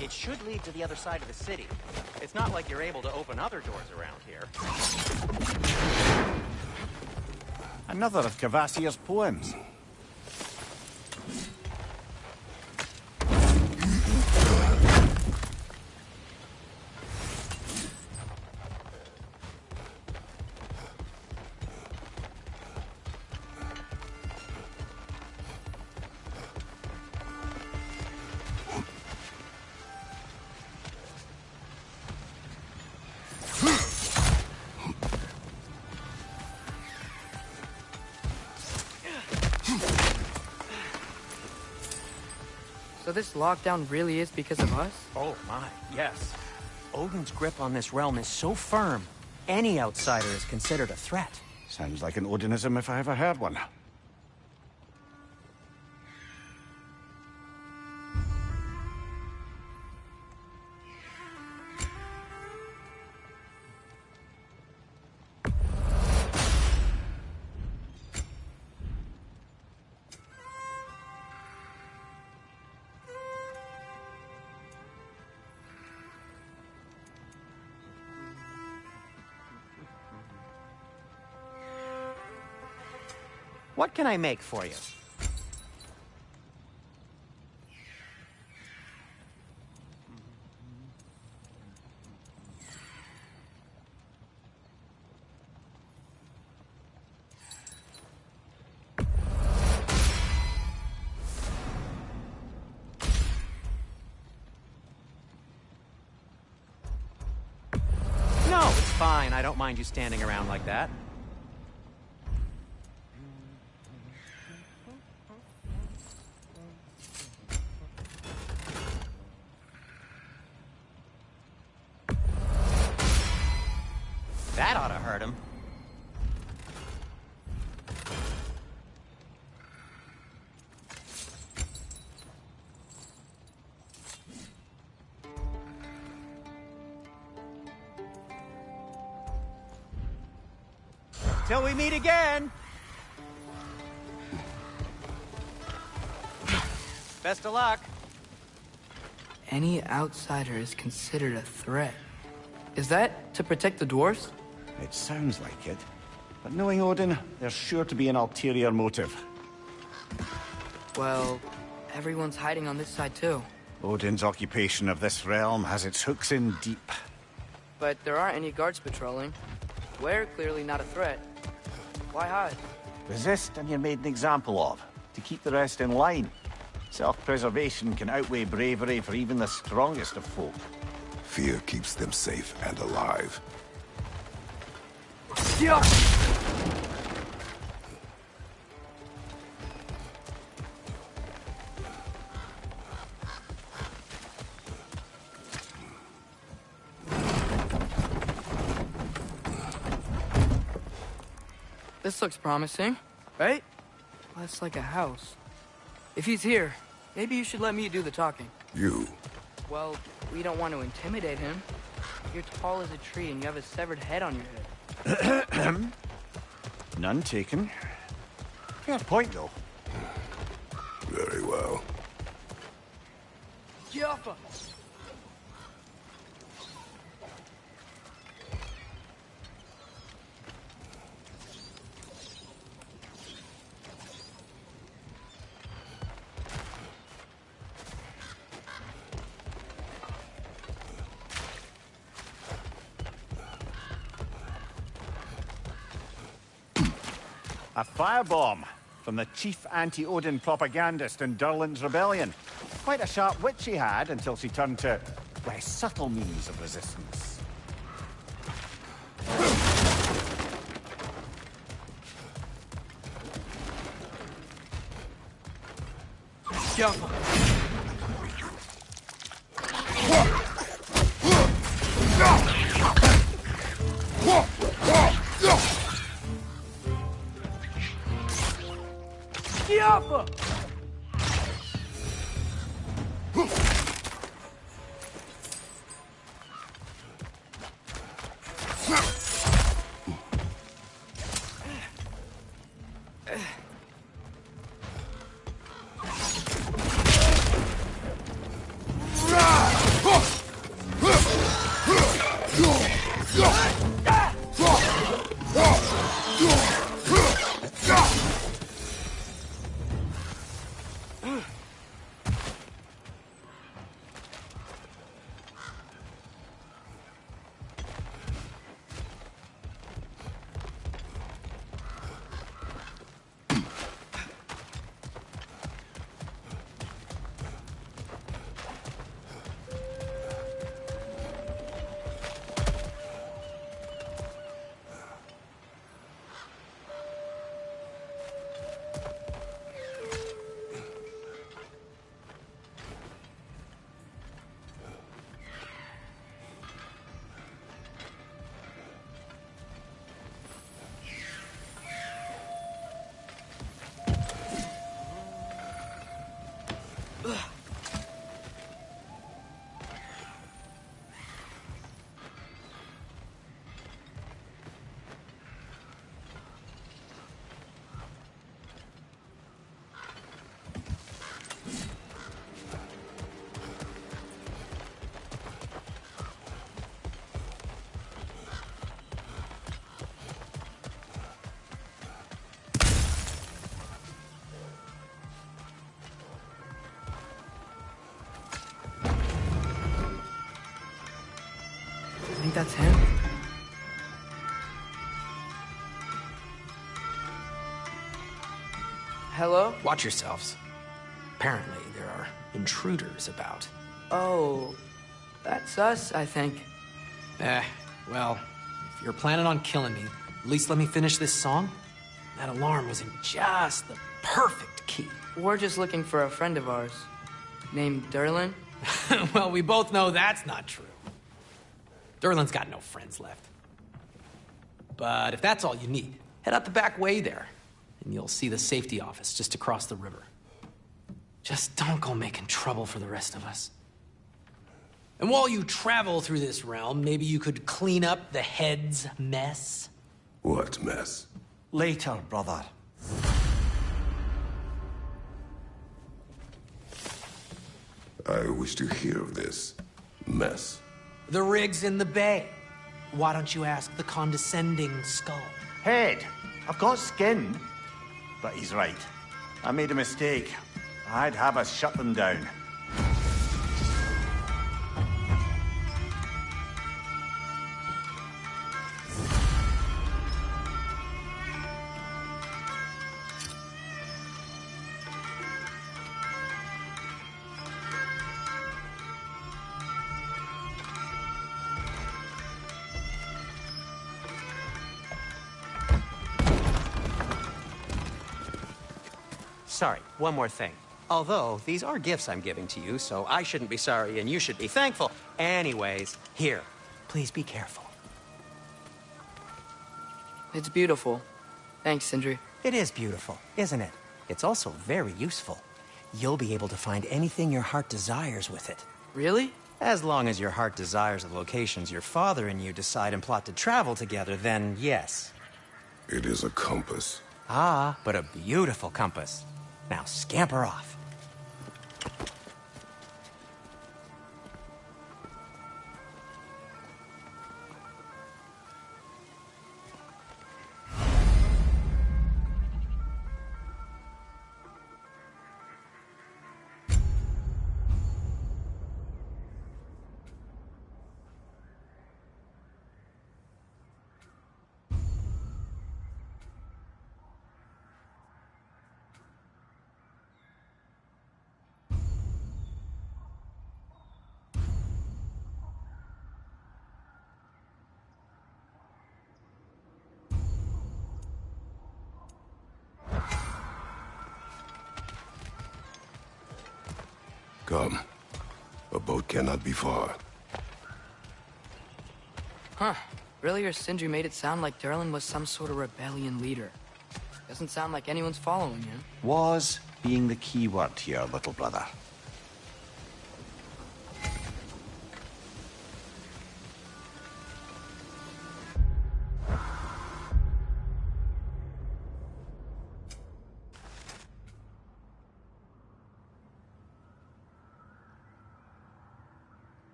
It should lead to the other side of the city. It's not like you're able to open other doors around here. Another of Kvasir's poems. this lockdown really is because of us? Oh my, yes. Odin's grip on this realm is so firm, any outsider is considered a threat. Sounds like an Odinism if I ever heard one. What can I make for you? No, it's fine. I don't mind you standing around like that. That ought to hurt him. Till we meet again! Best of luck. Any outsider is considered a threat. Is that to protect the dwarves? It sounds like it. But knowing Odin, there's sure to be an ulterior motive. Well, everyone's hiding on this side too. Odin's occupation of this realm has its hooks in deep. But there aren't any guards patrolling. We're clearly not a threat. Why hide? Resist and you're made an example of, to keep the rest in line. Self-preservation can outweigh bravery for even the strongest of folk. Fear keeps them safe and alive. Yeah. This looks promising, right? Less like a house. If he's here, maybe you should let me do the talking. You? Well, we don't want to intimidate him. You're tall as a tree and you have a severed head on your head. None taken. Fair point, though. Very well. Jaffa! A firebomb from the chief anti-Odin propagandist in Durlin's rebellion. Quite a sharp wit she had until she turned to less subtle means of resistance. Jaffa! Jaffa! that's him? Hello? Watch yourselves. Apparently, there are intruders about. Oh, that's us, I think. Well, if you're planning on killing me, at least let me finish this song. That alarm was in just the perfect key. We're just looking for a friend of ours, named Derlin. Well, we both know that's not true. Derlin's got no friends left. But if that's all you need, head out the back way there, and you'll see the safety office just across the river. Just don't go making trouble for the rest of us. And while you travel through this realm, maybe you could clean up the head's mess? What mess? Later, brother. I wish to hear of this mess. The rig's in the bay. Why don't you ask the condescending skull? Head, I've got skin. But he's right. I made a mistake. I'd have us shut them down. Sorry, one more thing. Although, these are gifts I'm giving to you, so I shouldn't be sorry and you should be thankful. Anyways, here, please be careful. It's beautiful. Thanks, Sindri. It is beautiful, isn't it? It's also very useful. You'll be able to find anything your heart desires with it. Really? As long as your heart desires the locations your father and you decide and plot to travel together, then yes. It is a compass. Ah, but a beautiful compass. Now scamper off. Come. A boat cannot be far. Huh. Earlier, Sindri made it sound like Derlin was some sort of rebellion leader. Doesn't sound like anyone's following him. Was being the key word here, little brother.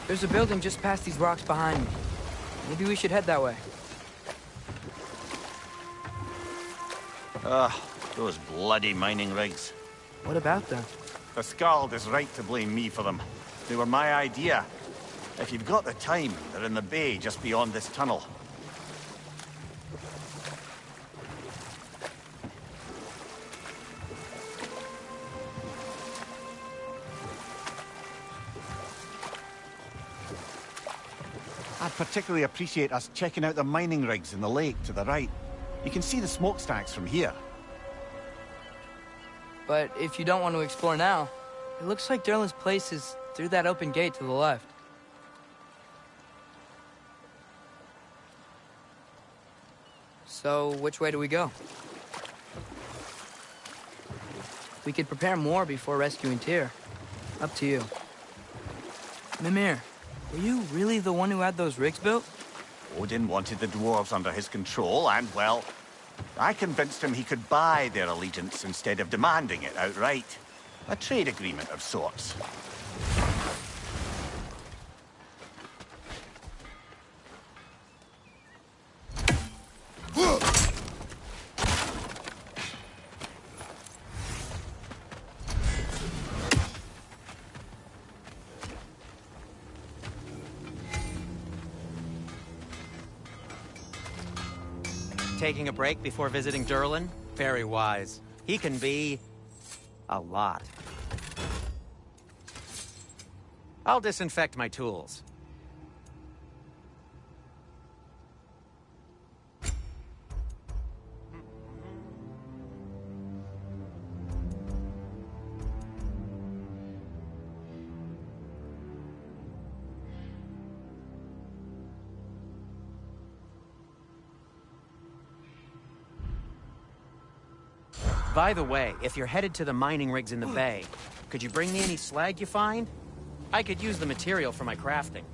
There's a building just past these rocks behind me. Maybe we should head that way. Those bloody mining rigs. What about them? The Skald is right to blame me for them. They were my idea. If you've got the time, they're in the bay just beyond this tunnel. I'd particularly appreciate us checking out the mining rigs in the lake to the right. You can see the smokestacks from here. But if you don't want to explore now, it looks like Derlin's place is through that open gate to the left. So, which way do we go? We could prepare more before rescuing Tyr. Up to you. Mimir, were you really the one who had those rigs built? Odin wanted the dwarves under his control, and, well, I convinced him he could buy their allegiance instead of demanding it outright. A trade agreement of sorts. Taking a break before visiting Durlin? Very wise. He can be... a lot. I'll disinfect my tools. By the way, if you're headed to the mining rigs in the bay, could you bring me any slag you find? I could use the material for my crafting.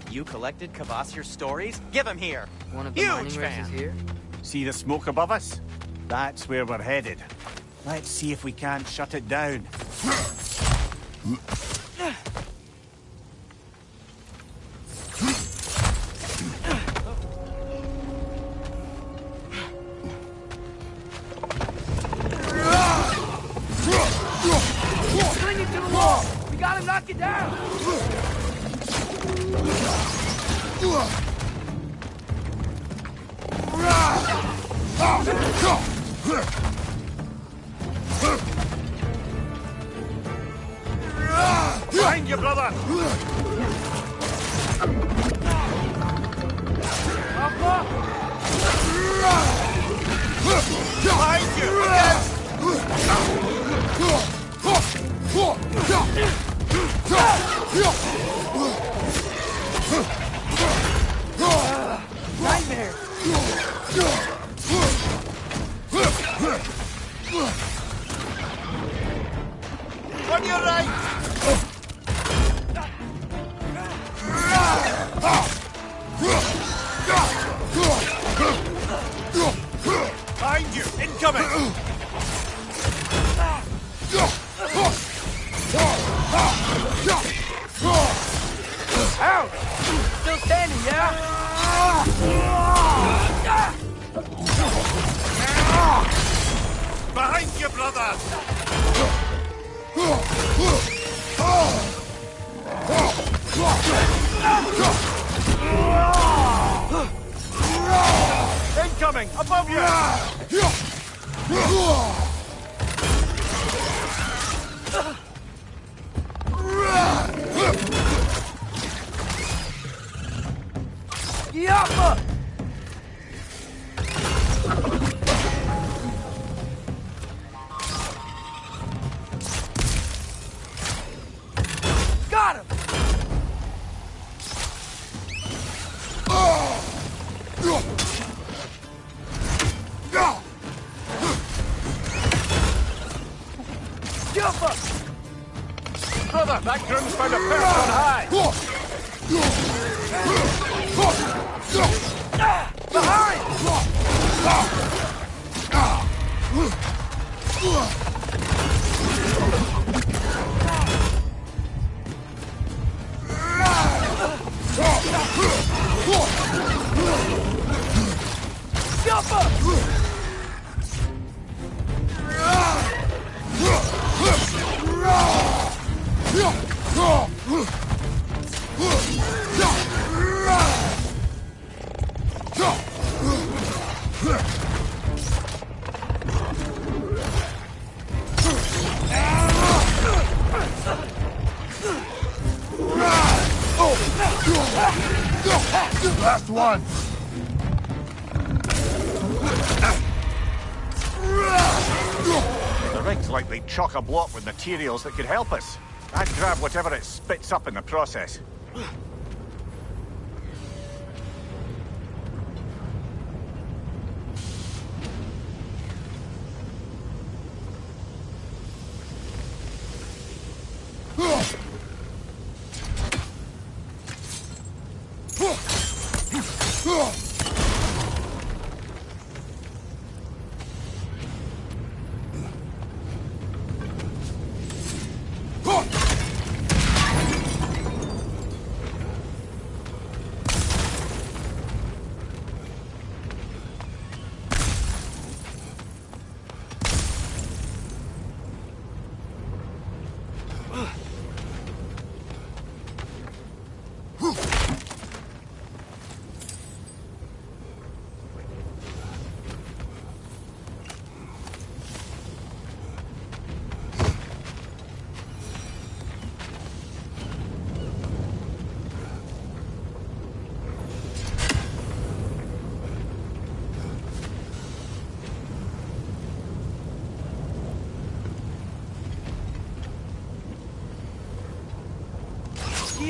You collected Kvasir's stories? Give them here! One of the Huge mining rigs fan! is here? See the smoke above us? That's where we're headed. Let's see if we can't shut it down. Bring him to the wall! We gotta knock it down! Behind you, brother! Behind you! Nightmare! On your right! Behind you! Incoming! Ouch! Still standing, yeah? Behind you, brother! Incoming! Above you! Yappa! Got him! Yappa! Brother, that groom's found a perch on high! Behind! Last one! The rig's likely chock-a-block with materials that could help us. I'd grab whatever it spits up in the process.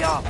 up!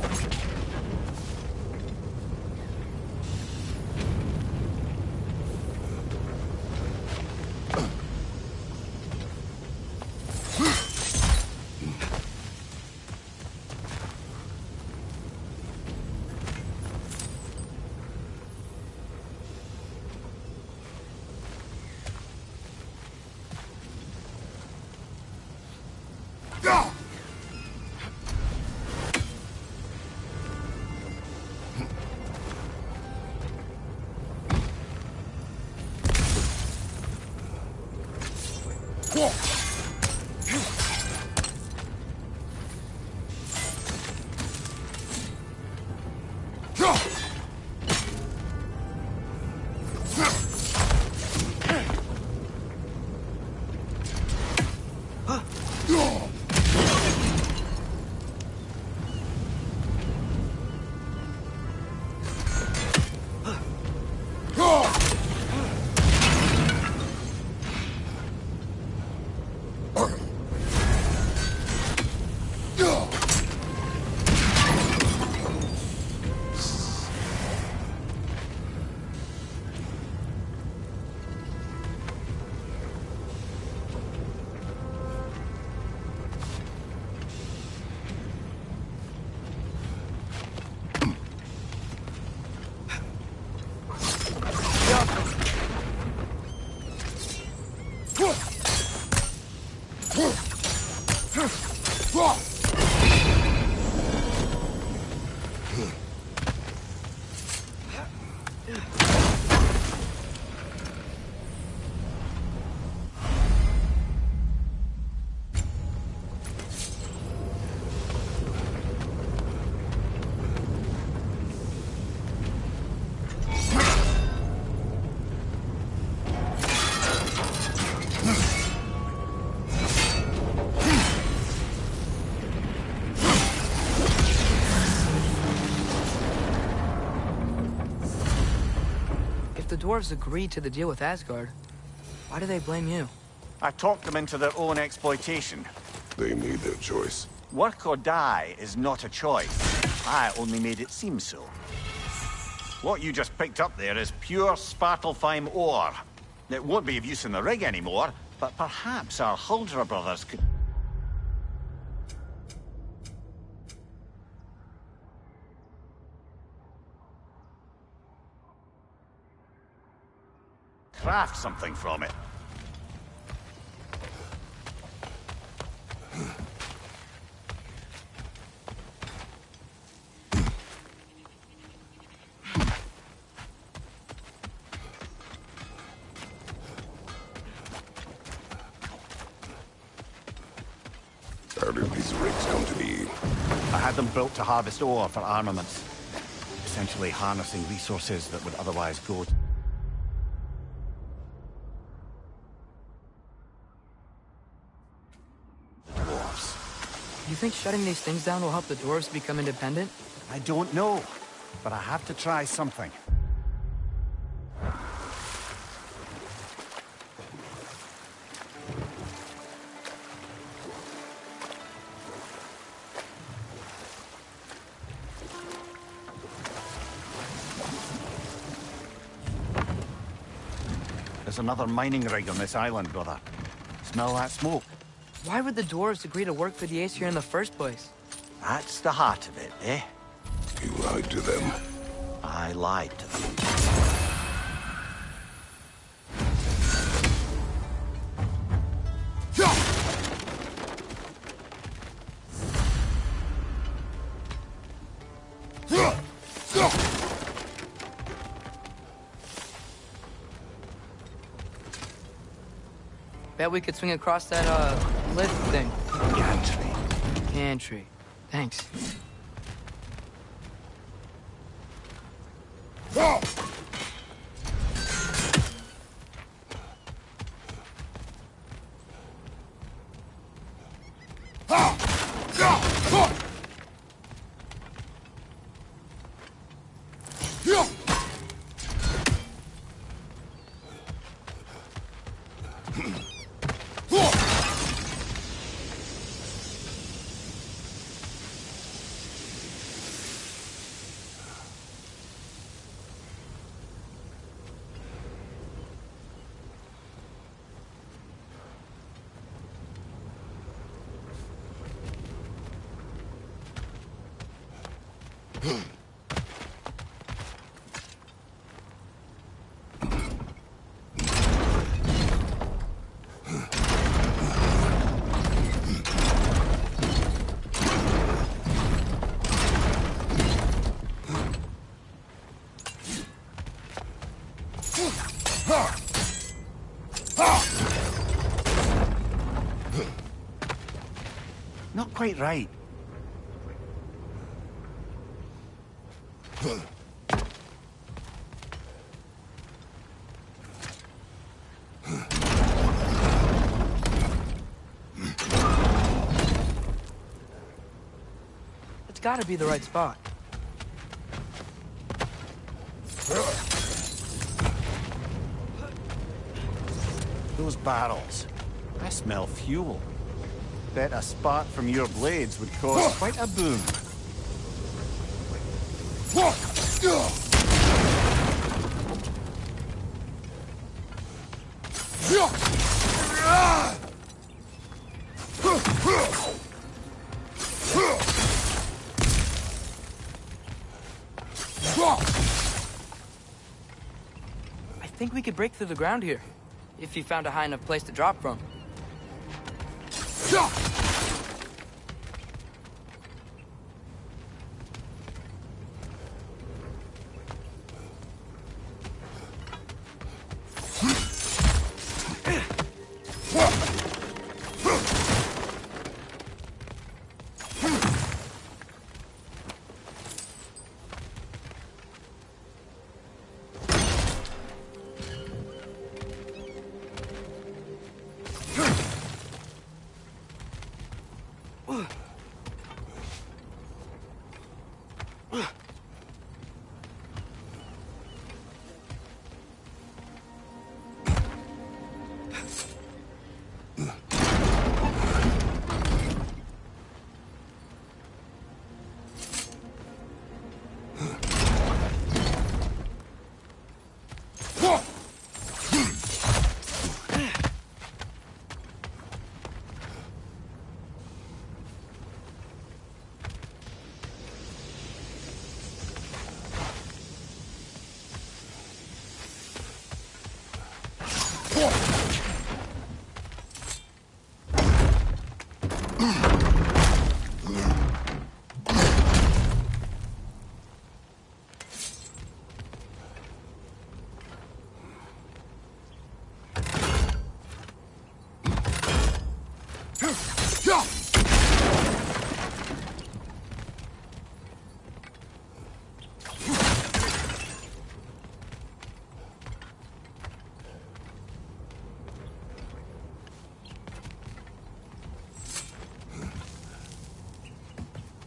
The dwarves agreed to the deal with Asgard. Why do they blame you? I talked them into their own exploitation. They made their choice. Work or die is not a choice. I only made it seem so. What you just picked up there is pure Svartalfheim ore. It won't be of use in the rig anymore, but perhaps our Huldra brothers could... craft something from it. How did these rigs come to be? I had them built to harvest ore for armaments. Essentially harnessing resources that would otherwise go... You think shutting these things down will help the dwarves become independent? I don't know, but I have to try something. There's another mining rig on this island, brother. Smell that smoke? Why would the dwarves agree to work for the Aesir in the first place? That's the heart of it, eh? You lied to them. I lied to them. Bet we could swing across that, lift thing. Gantry. Gantry. Thanks. Not quite right. It's gotta be the right spot. Those barrels. I smell fuel. Bet a spark from your blades would cause quite a boom. I think we could break through the ground here, if you found a high enough place to drop from.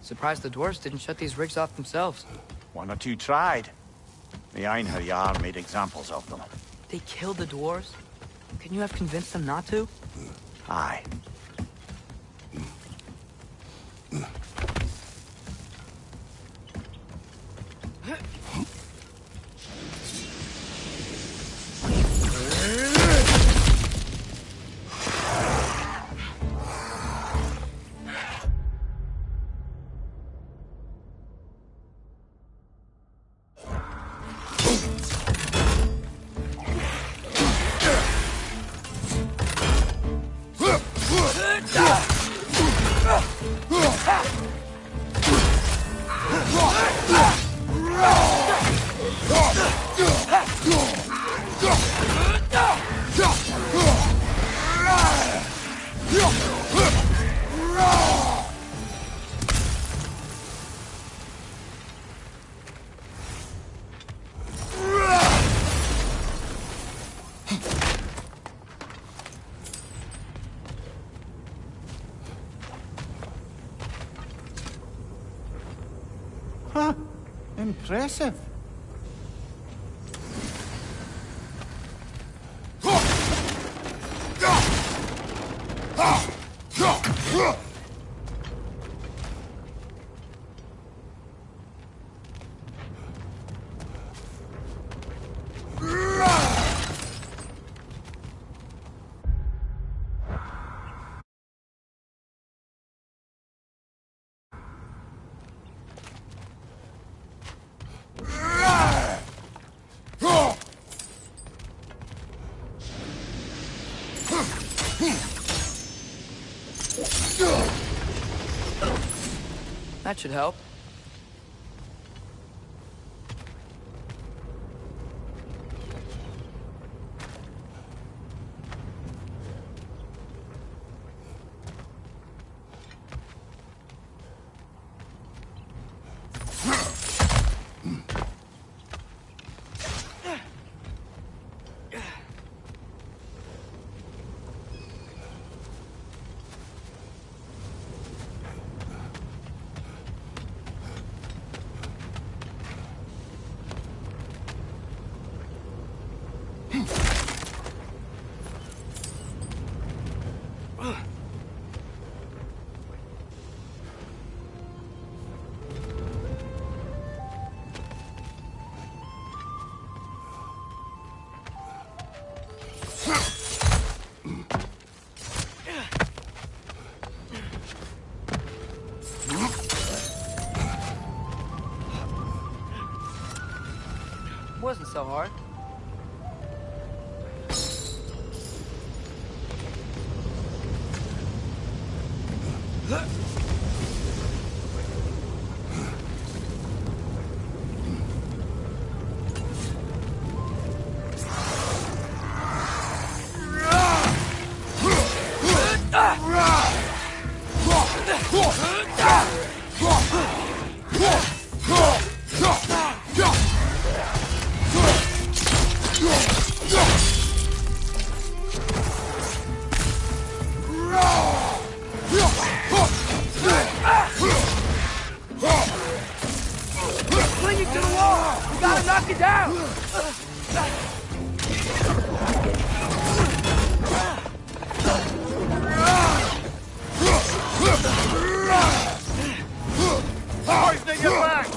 Surprised the dwarves didn't shut these rigs off themselves. One or two tried. The Einherjar made examples of them. They killed the dwarves? Couldn't you have convinced them not to? Aye. Huh. Impressive. That should help. Wasn't so hard. Clinging to the wall! We gotta knock it down! Poisoning your back!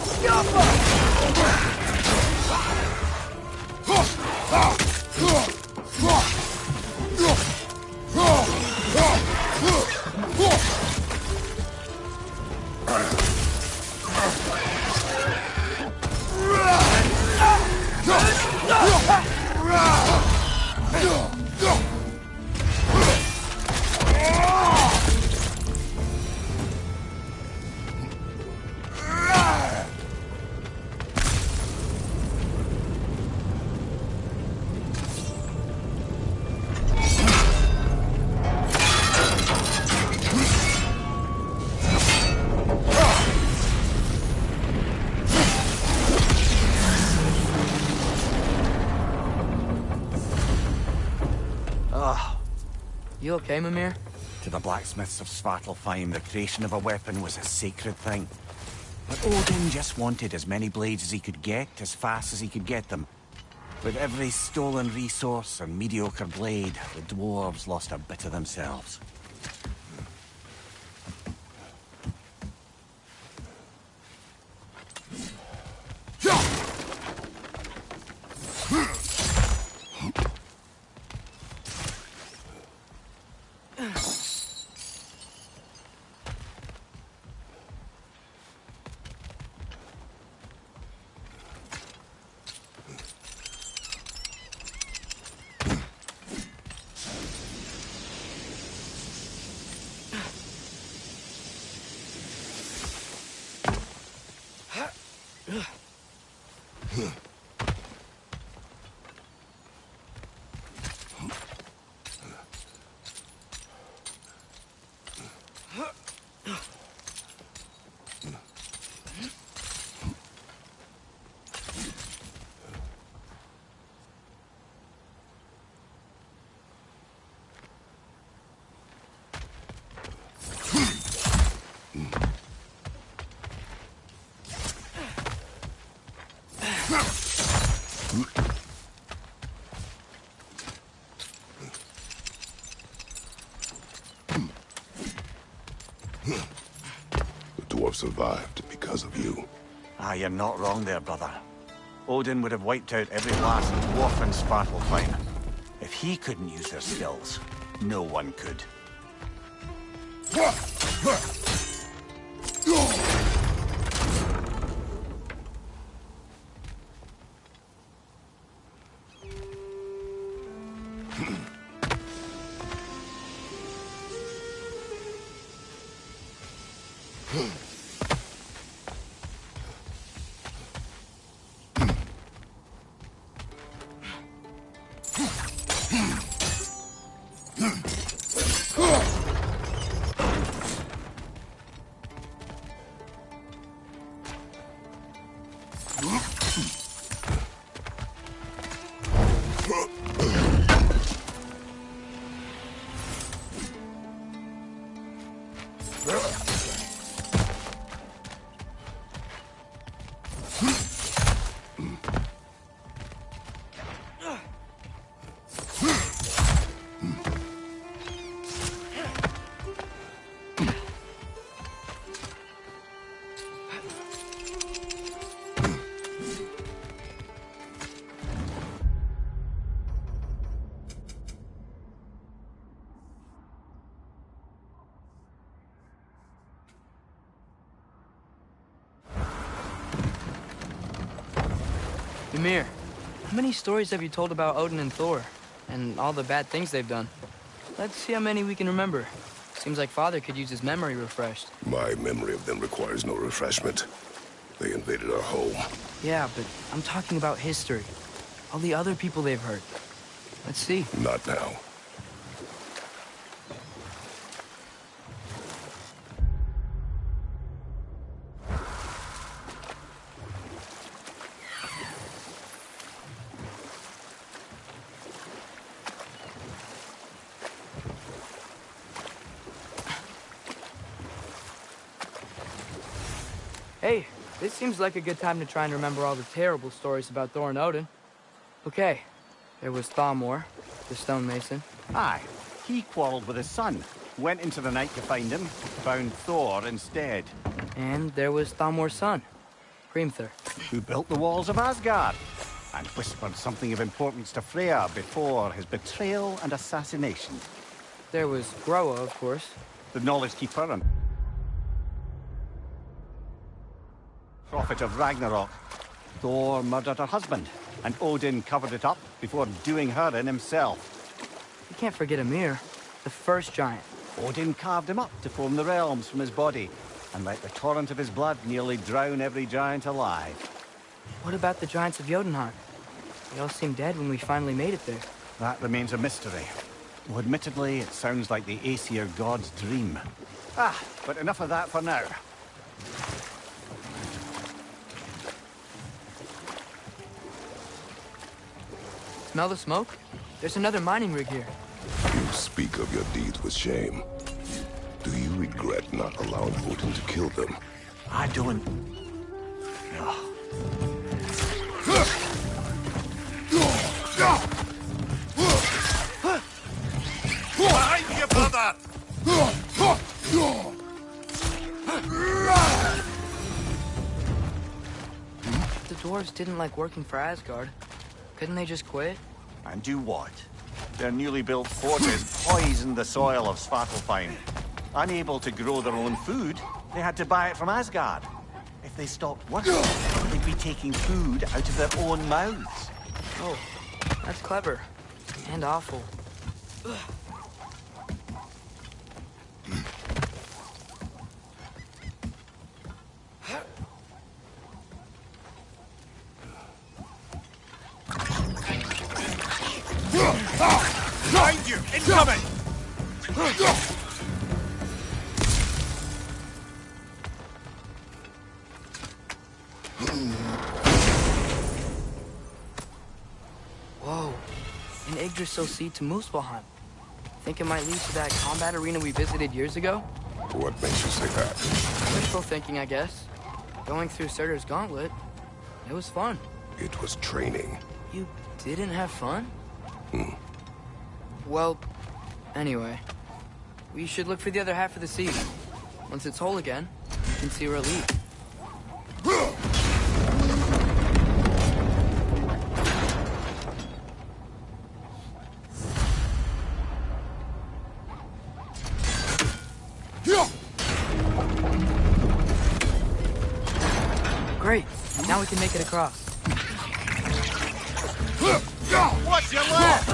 You okay, Mimir? To the blacksmiths of Svartalfheim, the creation of a weapon was a sacred thing. But Odin just wanted as many blades as he could get, as fast as he could get them. With every stolen resource and mediocre blade, the dwarves lost a bit of themselves. The dwarf survived because of you. Ah, you're not wrong there, brother. Odin would have wiped out every last dwarf in Svartalfheim. If he couldn't use their skills, no one could. Ymir, how many stories have you told about Odin and Thor? And all the bad things they've done? Let's see how many we can remember. Seems like Father could use his memory refreshed. My memory of them requires no refreshment. They invaded our home. Yeah, but I'm talking about history. All the other people they've hurt. Let's see. Not now. Hey, this seems like a good time to try and remember all the terrible stories about Thor and Odin. Okay, there was Thalmor, the stonemason. Aye, he quarreled with his son. Went into the night to find him, found Thor instead. And there was Thalmor's son, Hrimthur. Who built the walls of Asgard, and whispered something of importance to Freya before his betrayal and assassination. There was Groa, of course. The Knowledge Keeper and prophet of Ragnarok. Thor murdered her husband, and Odin covered it up before doing her in himself. You can't forget Ymir, the first giant. Odin carved him up to form the realms from his body, and let the torrent of his blood nearly drown every giant alive. What about the giants of Jotunheim? They all seemed dead when we finally made it there. That remains a mystery. Though admittedly, it sounds like the Aesir god's dream. But enough of that for now. Smell the smoke? There's another mining rig here. You speak of your deeds with shame. Do you regret not allowing Odin to kill them? I don't... No. Behind you, brother! The dwarves didn't like working for Asgard. Couldn't they just quit? And do what? Their newly built fortress poisoned the soil of Svartalfheim. Unable to grow their own food, they had to buy it from Asgard. If they stopped working, they'd be taking food out of their own mouths. Oh, that's clever. And awful. Behind you! Incoming! Whoa. An Yggdrasil seed to Muspelheim. Think it might lead to that combat arena we visited years ago? What makes you say that? Wishful thinking, I guess. Going through Surtur's gauntlet. It was fun. It was training. You didn't have fun? Well, anyway. We should look for the other half of the seed. Once it's whole again, you can see where it leads. Great. Now we can make it across. What's your left?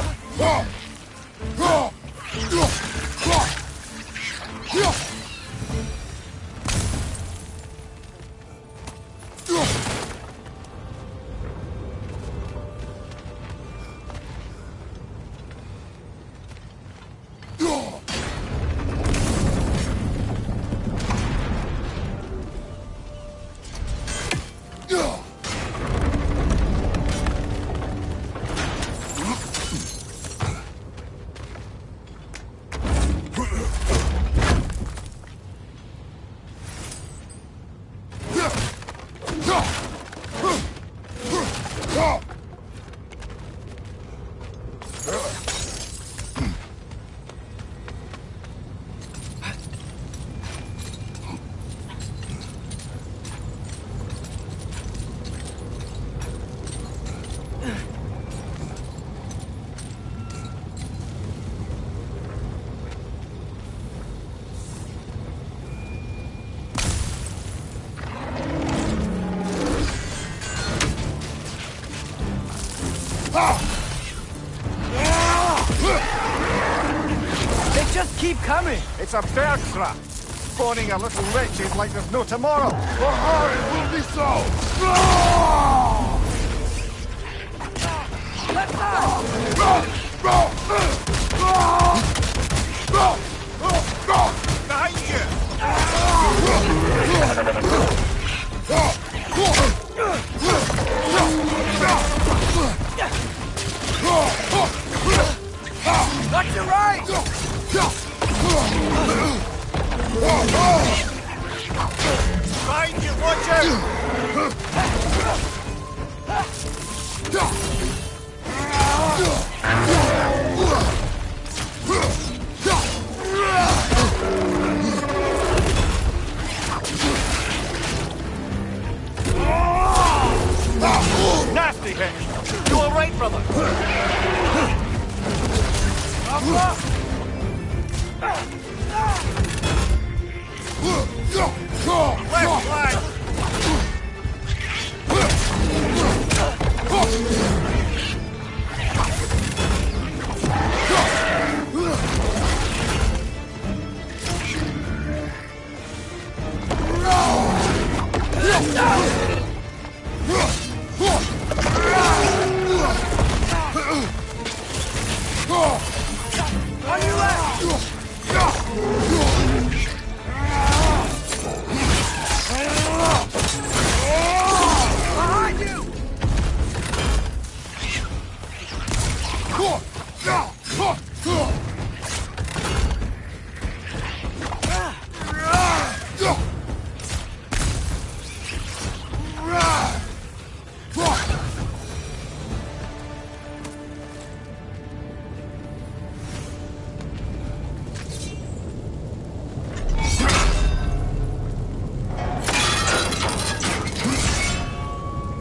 They just keep coming! It's a bird trap. Spawning a little wretches like there's no tomorrow. For her, it will be so! Left side! Behind you! Not your right! Behind you, watch out! Nasty hit! You all right, brother? Left flank! On your left! Behind you!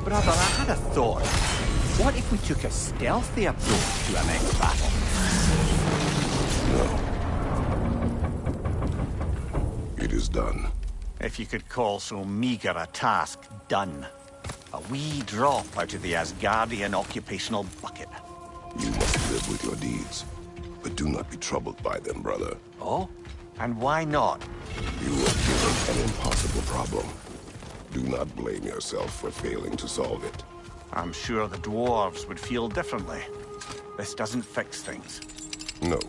Brother, I had a thought. What if we took a stealthy approach to our next battle? It is done. If you could call so meager a task done. A wee drop out of the Asgardian occupational bucket. You must live with your deeds. But do not be troubled by them, brother. Oh? And why not? You are given an impossible problem. Do not blame yourself for failing to solve it. I'm sure the dwarves would feel differently. This doesn't fix things. No.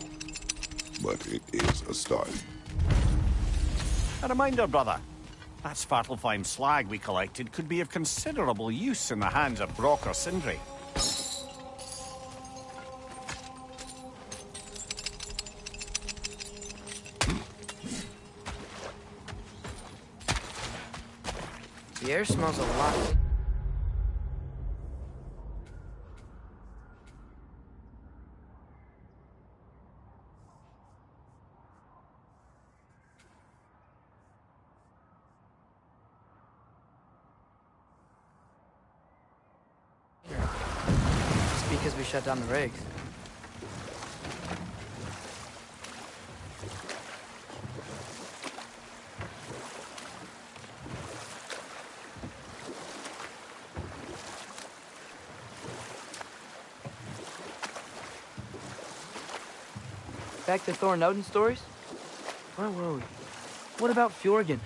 But it is a start. A reminder, brother. That Svartalfheim slag we collected could be of considerable use in the hands of Brock or Sindri. The air smells a lot. It's because we shut down the rigs. Back to Thor and Odin stories? Where were we? What about Fjorgen?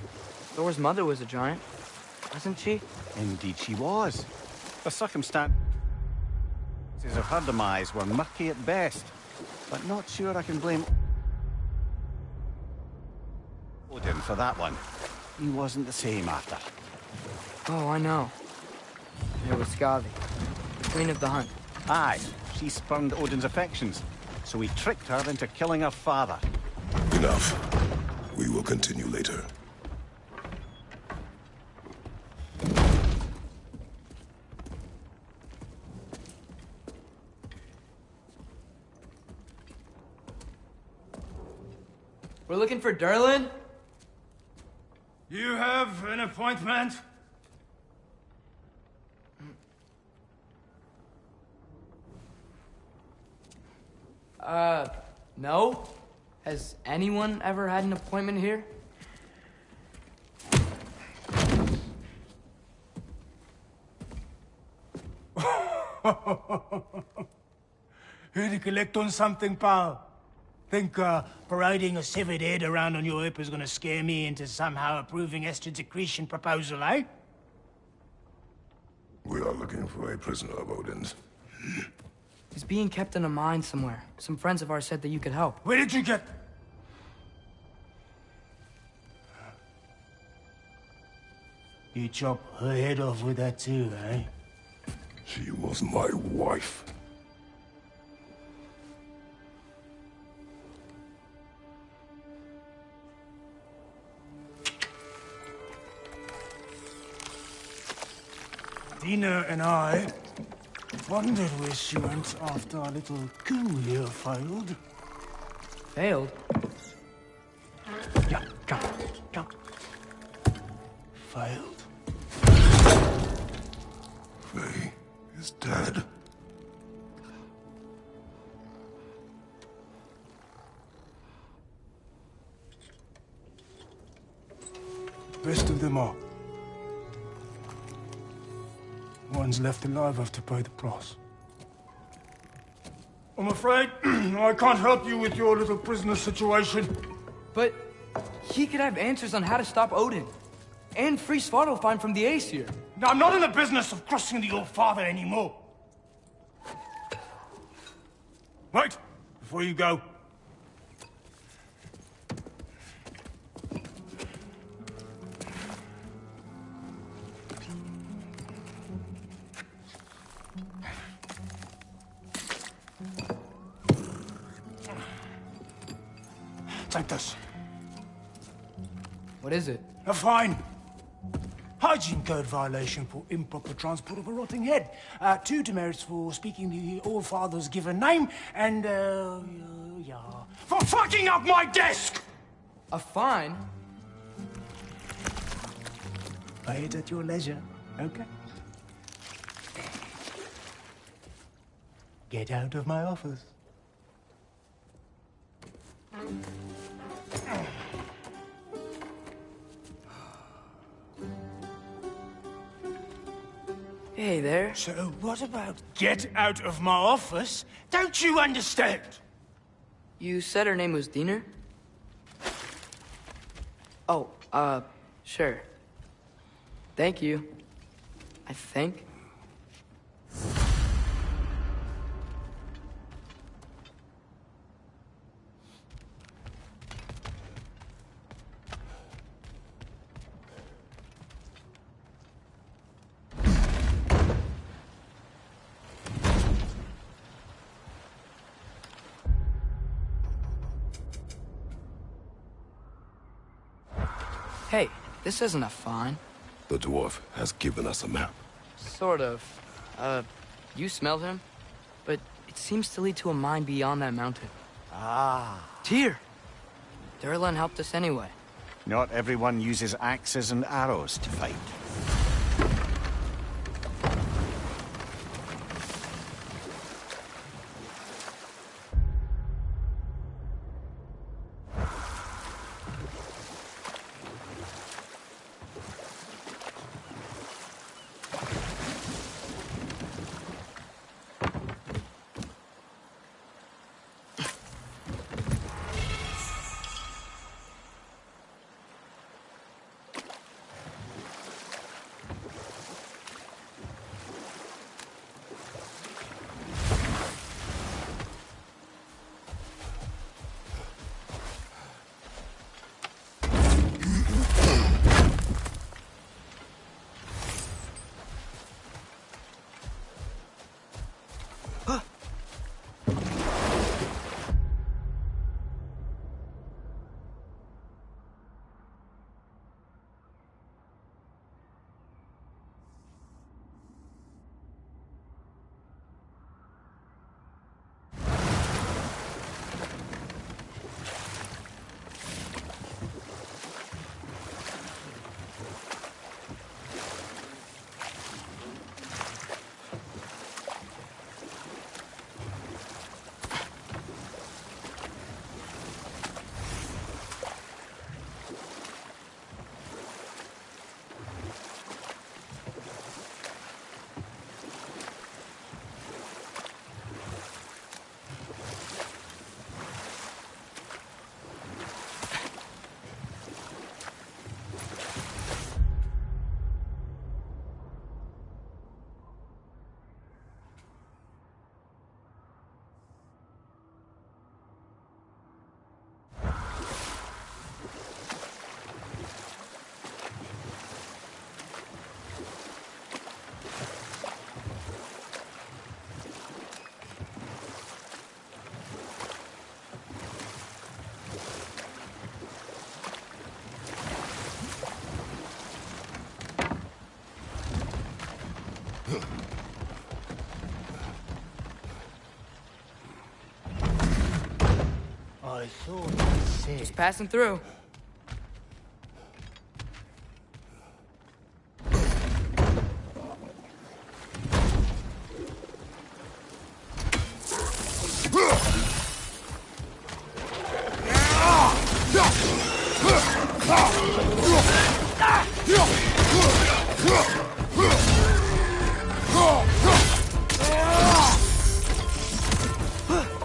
Thor's mother was a giant, wasn't she? Indeed she was. The circumstances of her demise were murky at best, but not sure I can blame Odin for that one. He wasn't the same after. Oh, I know. There was Skavi, the queen of the hunt. Aye, she spurned Odin's affections, so he tricked her into killing her father. Enough. We will continue later. We're looking for Durlin? You have an appointment? No. Has anyone ever had an appointment here? Here to collect on something, pal? Think parading a severed head around on your hip is gonna scare me into somehow approving Esther's accretion proposal, eh? We are looking for a prisoner of Odin's. He's being kept in a mine somewhere. Some friends of ours said that you could help. Where did you get... You chop her head off with that too, eh? She was my wife. Dina and I wondered where she went after our little coup here failed. Failed? Yeah, jump. Failed. Faye is dead. Rest of them are. One's left alive have to pay the price. I'm afraid I can't help you with your little prisoner situation. But he could have answers on how to stop Odin. And free Svartalfheim from the Aesir. Now, I'm not in the business of crossing the old father anymore. Wait, before you go. Take this. What is it? A fine. Hygiene code violation for improper transport of a rotting head. 2 demerits for speaking the All-Father's given name, and, yeah... For fucking up my desk! A fine? Pay it at your leisure, okay? Get out of my office. Hey there. So what about get out of my office? Don't you understand? You said her name was Diener? Oh, sure. Thank you. I think. Hey, this isn't a fine. The dwarf has given us a map. Sort of. You smelled him? But it seems to lead to a mine beyond that mountain. Ah. Tyr! Durlan helped us anyway. Not everyone uses axes and arrows to fight. I thought I said. Just passing through.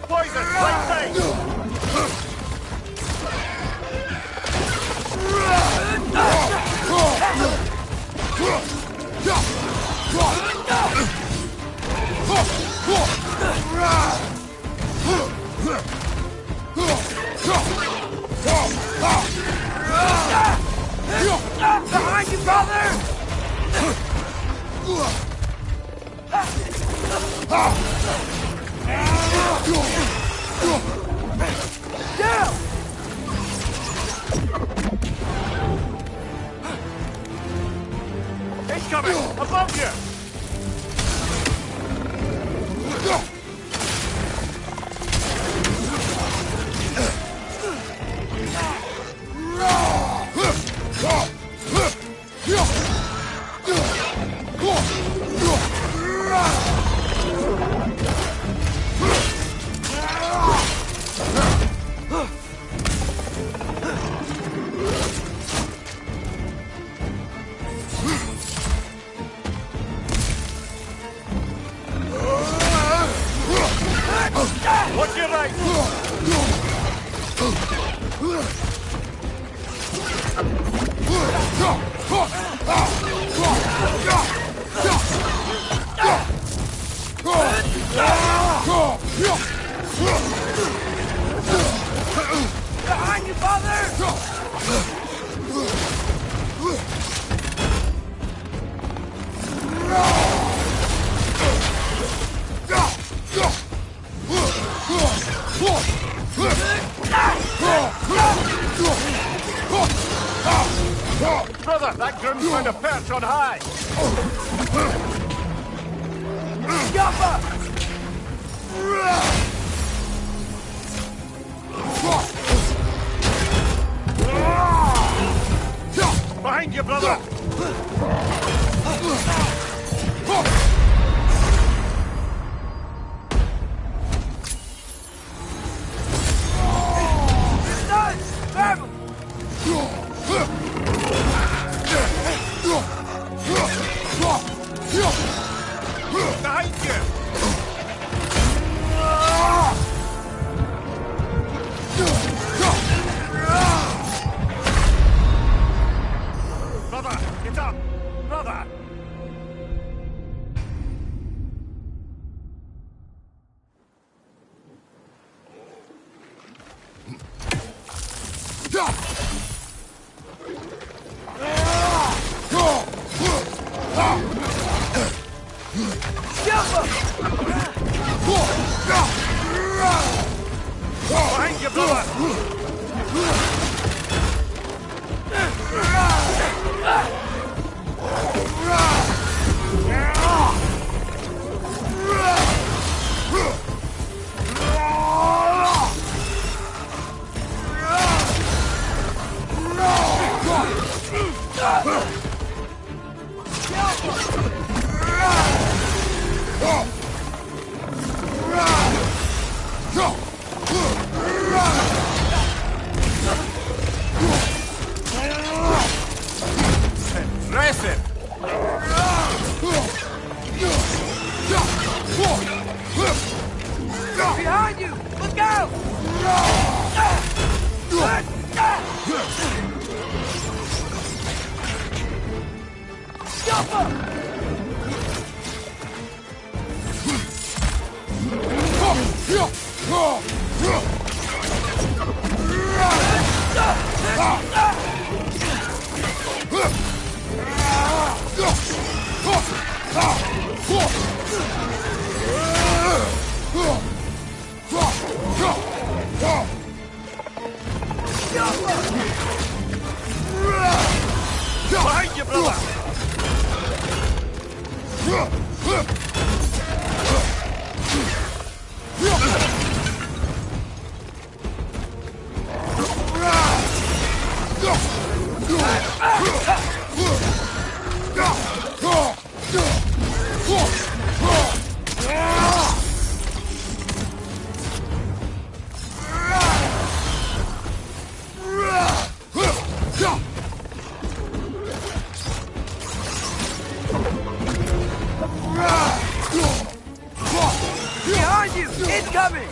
Poison, right side! Behind you, brother! Down! It's coming! Above you! Watch your right! Behind you, father! Brother, that groom's found a perch on high! Jumper! Behind you, brother! Done! Grab him! Behind you! Brother, get up! Brother! Behind you, brother! Impressive! Behind you! Look out! Jumper! Behind you, brother! coming!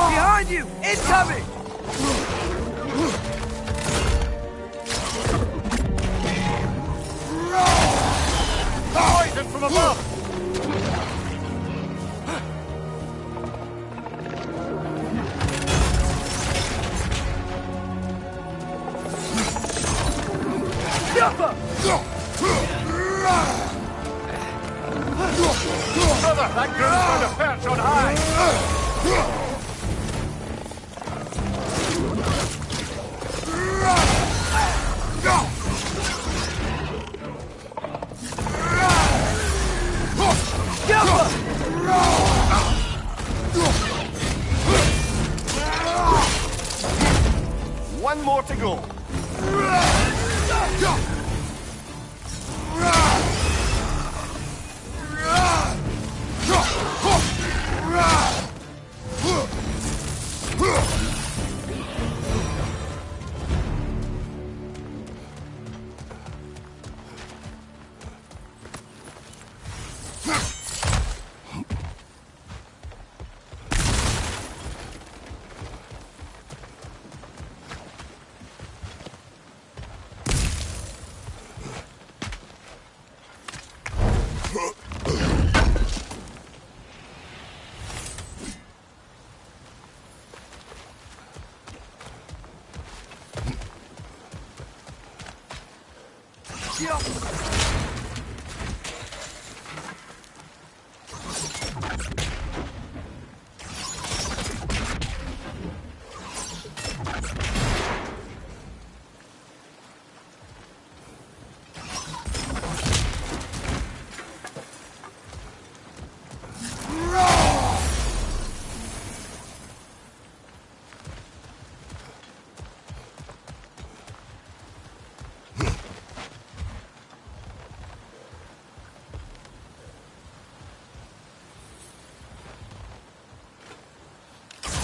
Behind you! Incoming! Poison from above! Jumper! Brother, that groom's got a perch on high! One more to go.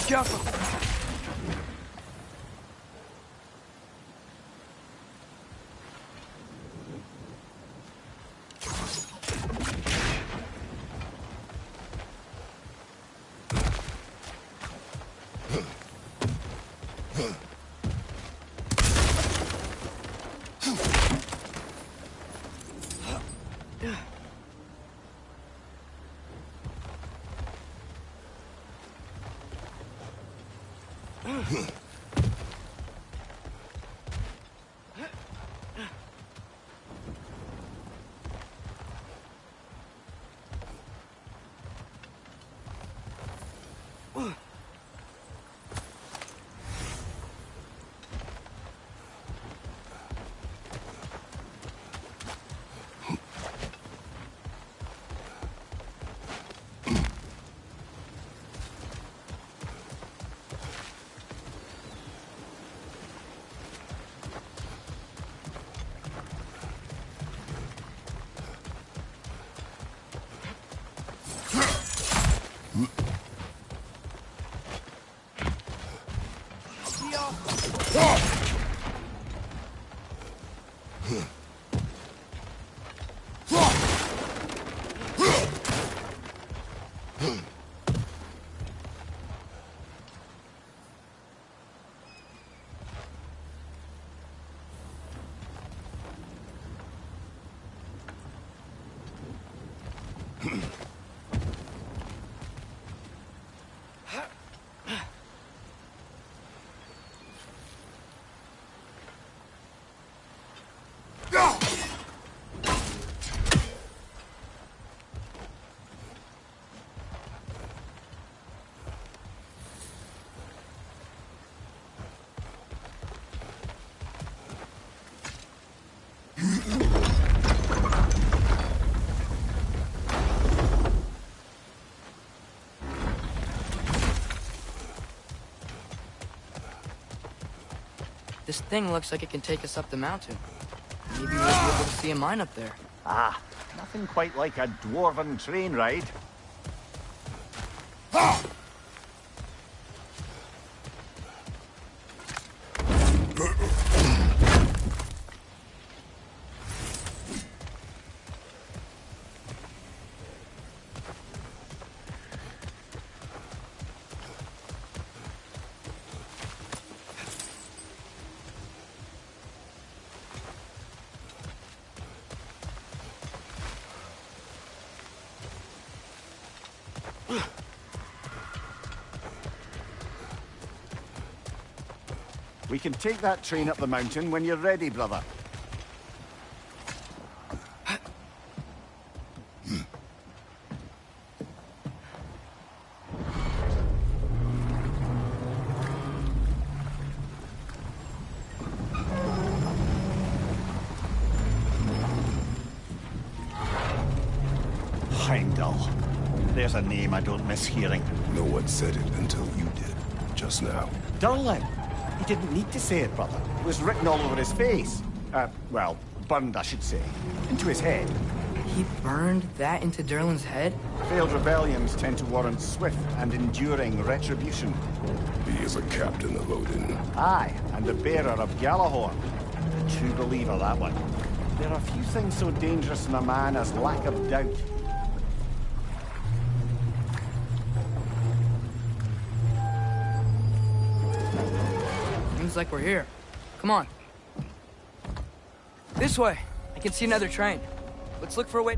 Careful! This thing looks like it can take us up the mountain. Maybe we'll be able to see a mine up there. Ah, nothing quite like a dwarven train ride. We can take that train up the mountain when you're ready, brother. Heimdall. There's a name I don't miss hearing. No one said it until you did, just now. Durlin. He didn't need to say it, brother. It was written all over his face. Well, burned, I should say. Into his head. He burned that into Durlin's head? Failed rebellions tend to warrant swift and enduring retribution. He is a captain of Odin. Aye, and the bearer of Galahorn. A true believer, that one. There are few things so dangerous in a man as lack of doubt. Seems like we're here. Come on. This way. I can see another train. Let's look for a way...